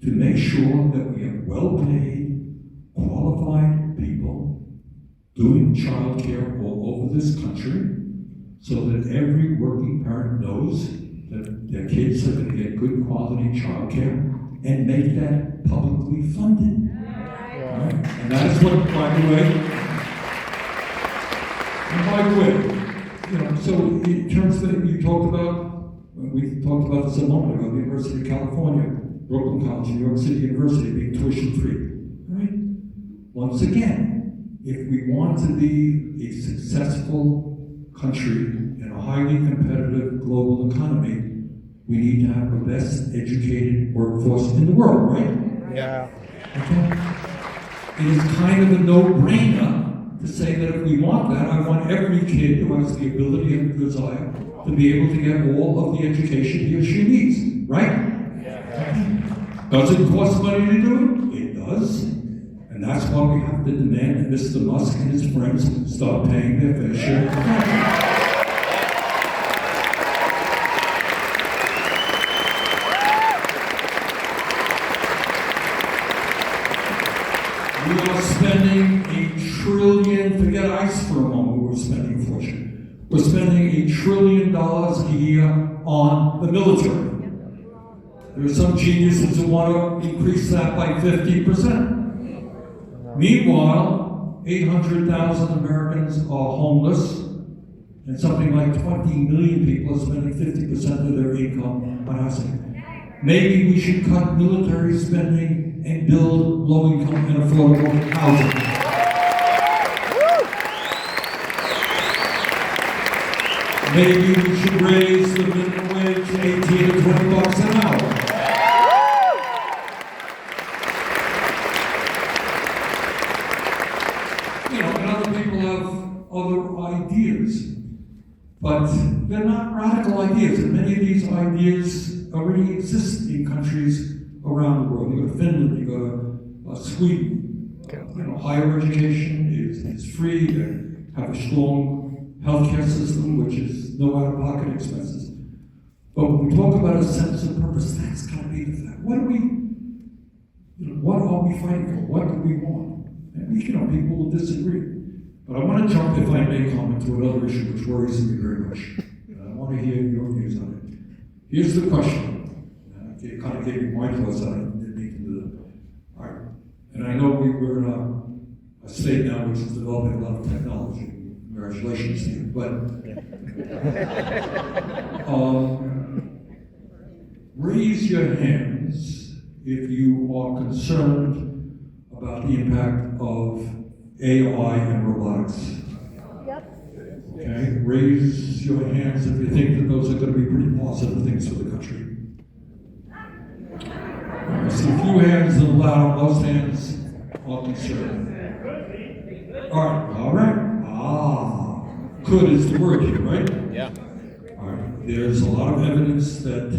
to make sure that we have well-paid, qualified people doing child care all over this country so that every working parent knows that their kids are going to get good quality child care and make that publicly funded? Right? And that's what, by the way, so in terms that you talked about, we talked about this a moment ago, the University of California, Brooklyn College, New York City University being tuition free, right? Once again, if we want to be a successful country in a highly competitive global economy, we need to have the best educated workforce in the world, right? Yeah. Okay? It is kind of a no-brainer to say that if we want that, I want every kid who has the ability and the desire to be able to get all of the education he or she needs, right? Does it cost money to do it? It does. And that's why we have to demand that Mr. Musk and his friends start paying their fair share of the taxes. We are spending $1 trillion, forget ICE for a moment, we're spending a fortune. We're spending $1 trillion a year on the military. There are some geniuses who want to increase that by 50%. Meanwhile, 800,000 Americans are homeless, and something like 20 million people are spending 50% of their income on housing. Maybe we should cut military spending and build low-income and affordable housing. Maybe we should raise the minimum wage to 18 to $20 an hour. And other people have other ideas, but they're not radical ideas, and many of these ideas already exist in countries around the world. You go to Finland, you go to Sweden. Higher education is free. They have a strong healthcare system, which is no out-of-pocket expenses. But when we talk about a sense of purpose, that's got to be the fact. What are we fighting for? What do we want? And people will disagree. But I want to jump, if I may, comment to another issue which worries me very much. And I want to hear your views on it. Here's the question. I kind of gave you my thoughts on it. Didn't need to do that. All right. And I know we're in a state now which is developing a lot of technology. Congratulations to you. But raise your hands if you are concerned about the impact of AI and robotics. Okay, raise your hands if you think that those are going to be pretty positive things for the country. I see a few hands that allow, most hands are concerned. All right. Could is the word here, right? Yeah. All right. There's a lot of evidence that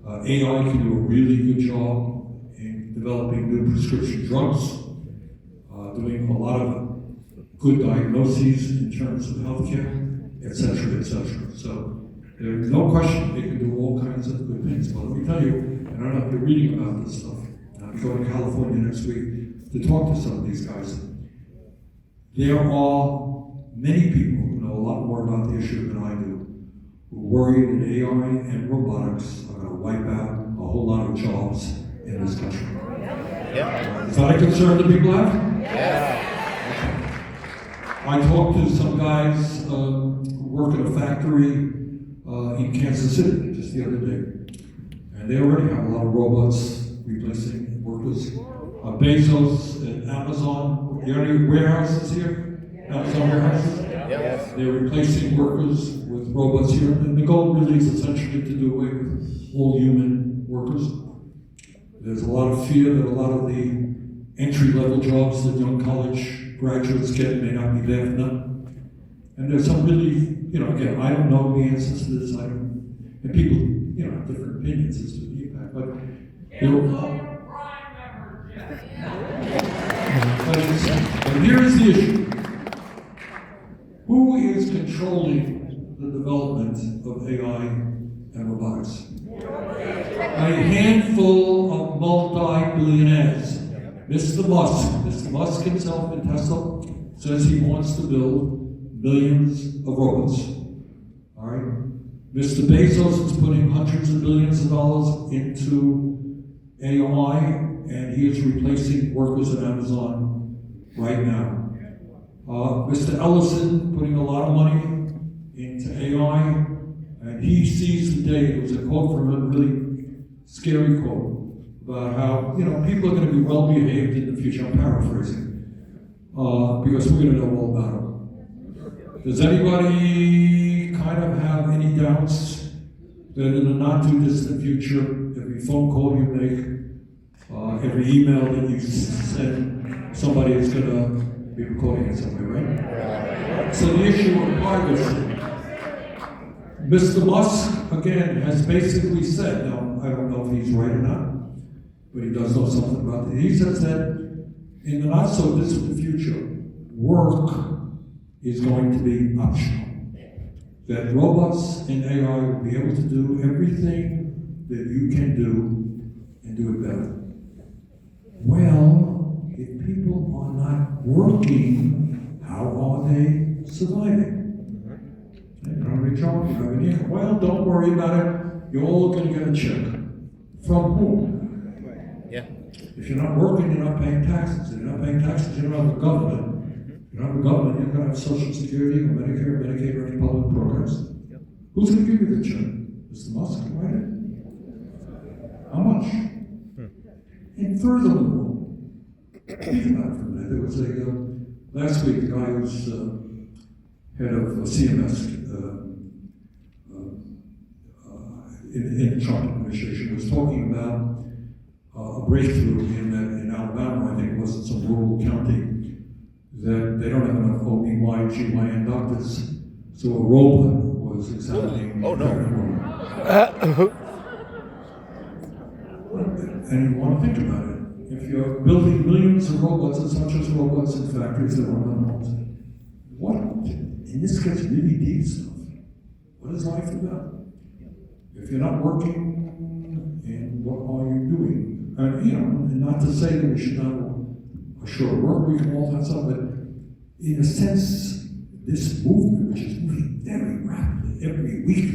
AI can do a really good job in developing new prescription drugs, doing a lot of good diagnoses in terms of healthcare, et cetera, et cetera. So there's no question they can do all kinds of good things. But let me tell you, and I don't know if you're reading about this stuff, I'll be going to California next week to talk to some of these guys. There are many people who know a lot more about the issue than I do, who worry that AI and robotics are going to wipe out a whole lot of jobs in this country. Yeah. Is that a concern that people have? Yeah. I talked to some guys who work at a factory in Kansas City just the other day. And they already have a lot of robots replacing workers. Bezos at Amazon there are any warehouses here? Amazon warehouses? Yes. They're replacing workers with robots here, and the goal really is essentially to do away with all human workers. There's a lot of fear that a lot of the entry-level jobs that young college graduates get may not be there for them. And there's some really, again, I don't know the answers to this, and people, have different opinions as to the impact, but but here is the issue. Who is controlling the development of AI and robotics? A handful of multi-billionaires. Mr. Musk himself in Tesla says he wants to build millions of robots. All right? Mr. Bezos is putting hundreds of billions of dollars into AI, and he is replacing workers at Amazon right now. Mr. Ellison putting a lot of money into AI, and he sees the day. It was a quote from him, a really scary quote, about how, people are going to be well behaved in the future. I'm paraphrasing, because we're going to know all about it. Does anybody kind of have any doubts that in the not too distant future, every phone call you make, every email that you send, somebody is going to be recording it somewhere, right? So the issue of privacy. Mr. Musk, again, has basically said, now I don't know if he's right or not, but he does know something about it. He says that in the not so distant future, work is going to be optional. That robots and AI will be able to do everything that you can do and do it better. Well, if people are not working, how are they surviving? Well, don't worry about it. You're all going to get a check. From whom? Yeah. If you're not working, you're not paying taxes. If you're not paying taxes, you don't have a government. If you don't have a government, you're going to have Social Security or Medicare, Medicaid, or any public programs. Who's going to give you the check? Mr. Musk, right? How much? And furthermore, think about it for a minute. There was last week, the guy who's head of CMS in the Trump administration was talking about a breakthrough in Alabama, I think it was in some rural county, that they don't have enough OB/GYN doctors, so a robot was examining. Oh, no. And you want to think about it. If you're building millions of robots, it's not just robots in factories that run on homes. What? And this gets really deep stuff. What is life about? If you're not working, and what are you doing? And not to say that we should not assure work week and all that stuff, but in a sense, this movement, which is moving very rapidly, every week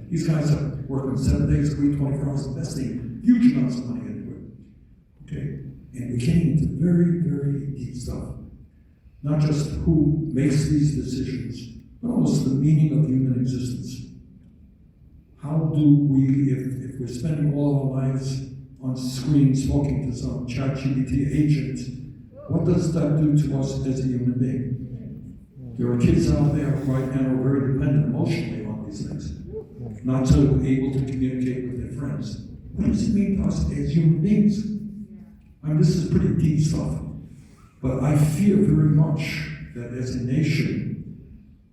these guys are working 7 days a week, 24 hours, investing huge amounts of money into it. Okay? And we're getting into very, very deep stuff. Not just who makes these decisions, but also the meaning of human existence. How do we, if we're spending all our lives on screens talking to some ChatGPT agent, what does that do to us as a human being? There are kids out there right now who are very dependent emotionally on these things, not so able to communicate with their friends. What does it mean to us as human beings? I mean, this is pretty deep stuff, but I fear very much that as a nation,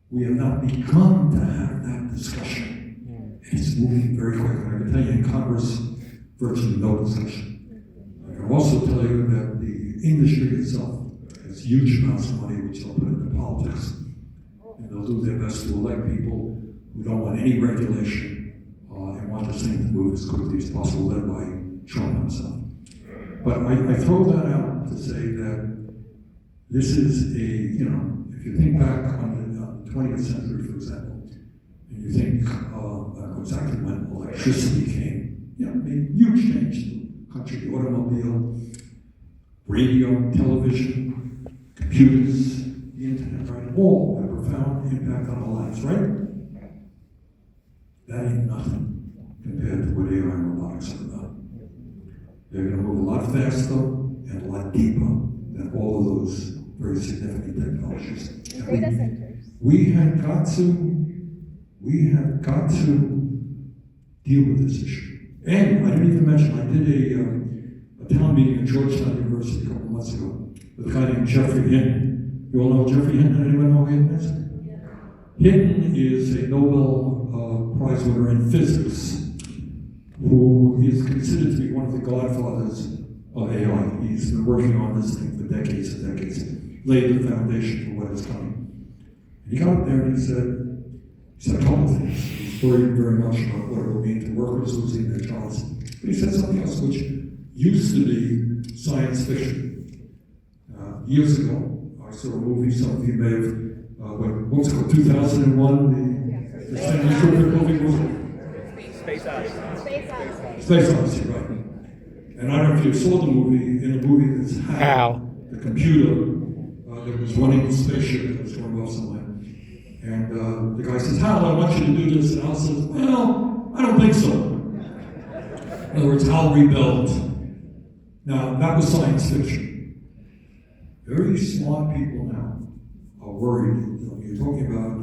we have not begun to have that discussion. It's moving very quickly. I can tell you in Congress, virtually no discussion. I can also tell you that the industry itself has huge amounts of money which they'll put into politics. And they'll do their best to elect people who don't want any regulation and want this thing to move as quickly as possible, led by Trump himself. But I throw that out to say that this is if you think back on the 20th century, for example, and you think exactly when electricity came, made huge change to the country, the automobile, radio, television, computers, the internet, right? All had a profound impact on our lives, right? That ain't nothing compared to what AI and robotics are about. They're going to move a lot faster and a lot deeper than all of those very significant technologies. Data centers. We have got to deal with this issue. And I didn't even mention, I did a town meeting at Georgetown University a couple of months ago with a guy named Jeffrey Hinton. You all know Jeffrey Hinton? Anyone know who Hinton is? Hinton is a Nobel Prize winner in physics who is considered to be one of the godfathers of AI. He's been working on this thing for decades and decades, laid the foundation for what is coming. He got up there and he said a couple of things. He's worried very much about what it will mean to workers losing their jobs. But he said something else which used to be science fiction. Years ago, I saw a movie, some of you may have, what was it called, 2001, the Stanley Kubrick movie, was it? Space Odyssey. Space Odyssey, right. And I don't know if you saw the movie, in the movie that's HAL, the computer that was running the spaceship that was going off somewhere. And the guy says, Hal, I want you to do this. And Hal says, well, I don't think so. In other words, Hal rebelled. Now, that was science fiction. Very smart people now are worried that when you're talking about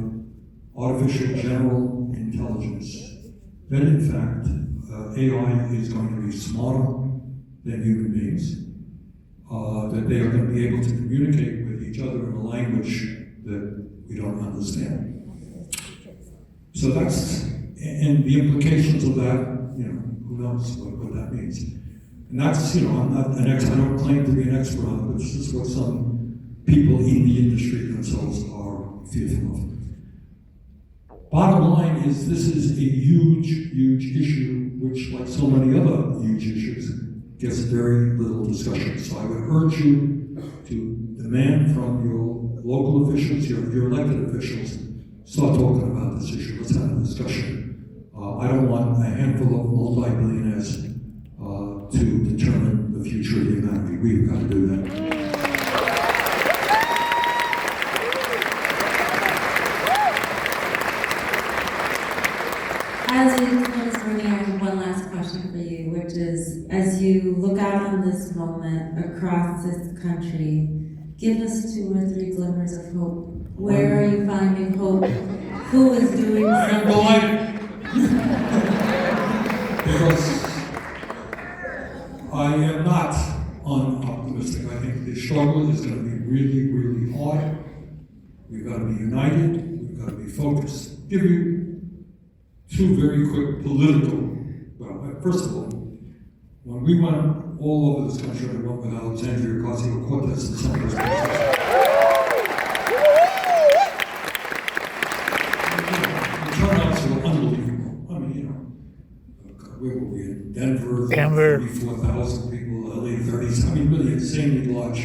artificial general intelligence, that in fact, AI is going to be smarter than human beings, that they are going to be able to communicate with each other in a language that we don't understand. So that's, and the implications of that, who knows what that means. And that's, I'm not an expert, I don't claim to be an expert on it, but this is what some people in the industry themselves are fearful of. Bottom line is, this is a huge, huge issue, which, like so many other huge issues, gets very little discussion. So I would urge you to demand from your local officials, your elected officials, start talking about this issue. Let's have a discussion. I don't want a handful of multi-billionaires to determine the future of humanity. We've got to do that. As we close, Renee, I have one last question for you, which is, as you look out on this moment across this country, give us 2 or 3 glimmers of hope. Where are you finding hope? Who is doing something? Because I am not unoptimistic. I think the struggle is going to be really, really hard. We've got to be united. We've got to be focused. Give you 2 very quick political. Well, first of all, when we went all over this country, I went with Alexandria Ocasio-Cortez and some of those places. The turnouts were unbelievable. I mean, where were we in Denver? 34,000 people, LA 30s. I mean, really insanely large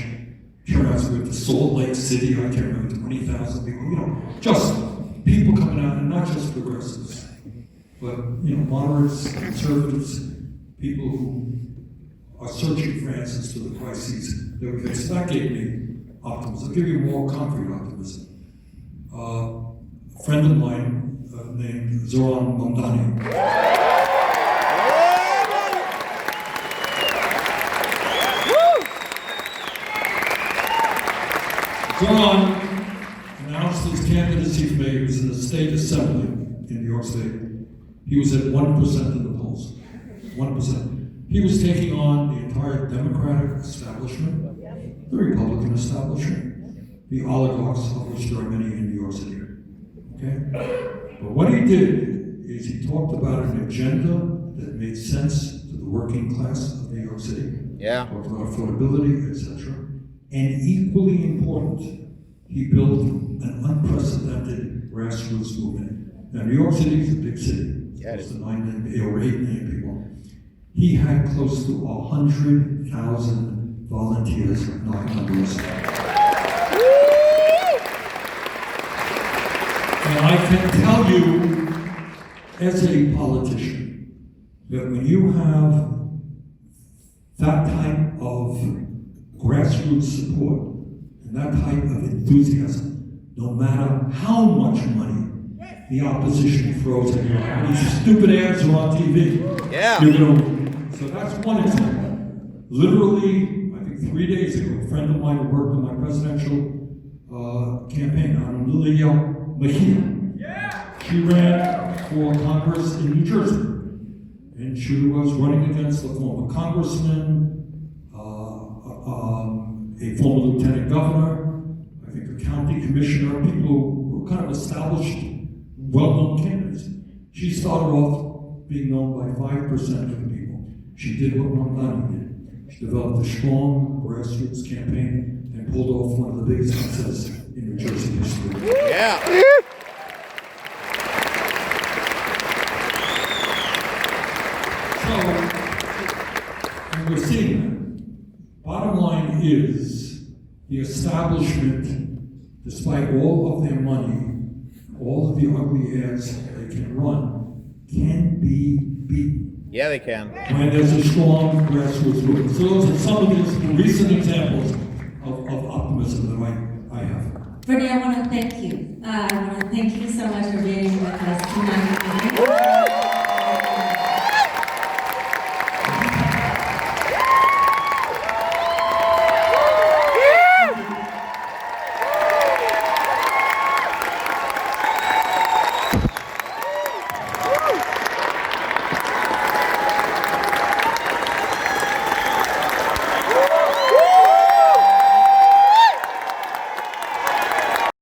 turnouts. We went to Salt Lake City, I can't remember, 20,000 people. Just people coming out, and not just progressives, but moderates, conservatives, people who are searching for answers to the crises that we face. That gave me optimism. I'll give you more concrete optimism. A friend of mine named Zoran Mondani. Zoran announced his candidacy for mayor. He was in the state assembly in New York State. He was at 1% in the polls. 1%. He was taking on the entire Democratic establishment, the Republican establishment, the oligarchs, of which there are many in New York City. Okay? But what he did is he talked about an agenda that made sense to the working class of New York City. Yeah. Talked about affordability, etc. And equally important, he built an unprecedented grassroots movement. Now, New York City is a big city. Yeah, it is. Close to 9 or 8 million people. He had close to 100,000 volunteers knocking on doors. And I can tell you, as a politician, that when you have that type of grassroots support and that type of enthusiasm, no matter how much money the opposition throws at you, these stupid ads are on TV. Yeah. So that's one example. Literally, I think 3 3 days ago, a friend of mine who worked in my presidential campaign, Lilia Mejia. She ran for Congress in New Jersey. And she was running against a former congressman, a former lieutenant governor, I think a county commissioner, people who were kind of established, well-known candidates. She started off being known by 5% of the people. She did what Marguerite did. She developed a strong grassroots campaign and pulled off one of the biggest successes in New Jersey history. Yeah. So, and we're seeing that. Bottom line is, the establishment, despite all of their money, all of the ugly ads they can run, can be beaten Yeah, they can. when there's a strong grassroots movement. So those are some of these recent examples of optimism that I have. Brittany, I want to thank you. I want to thank you so much for being with us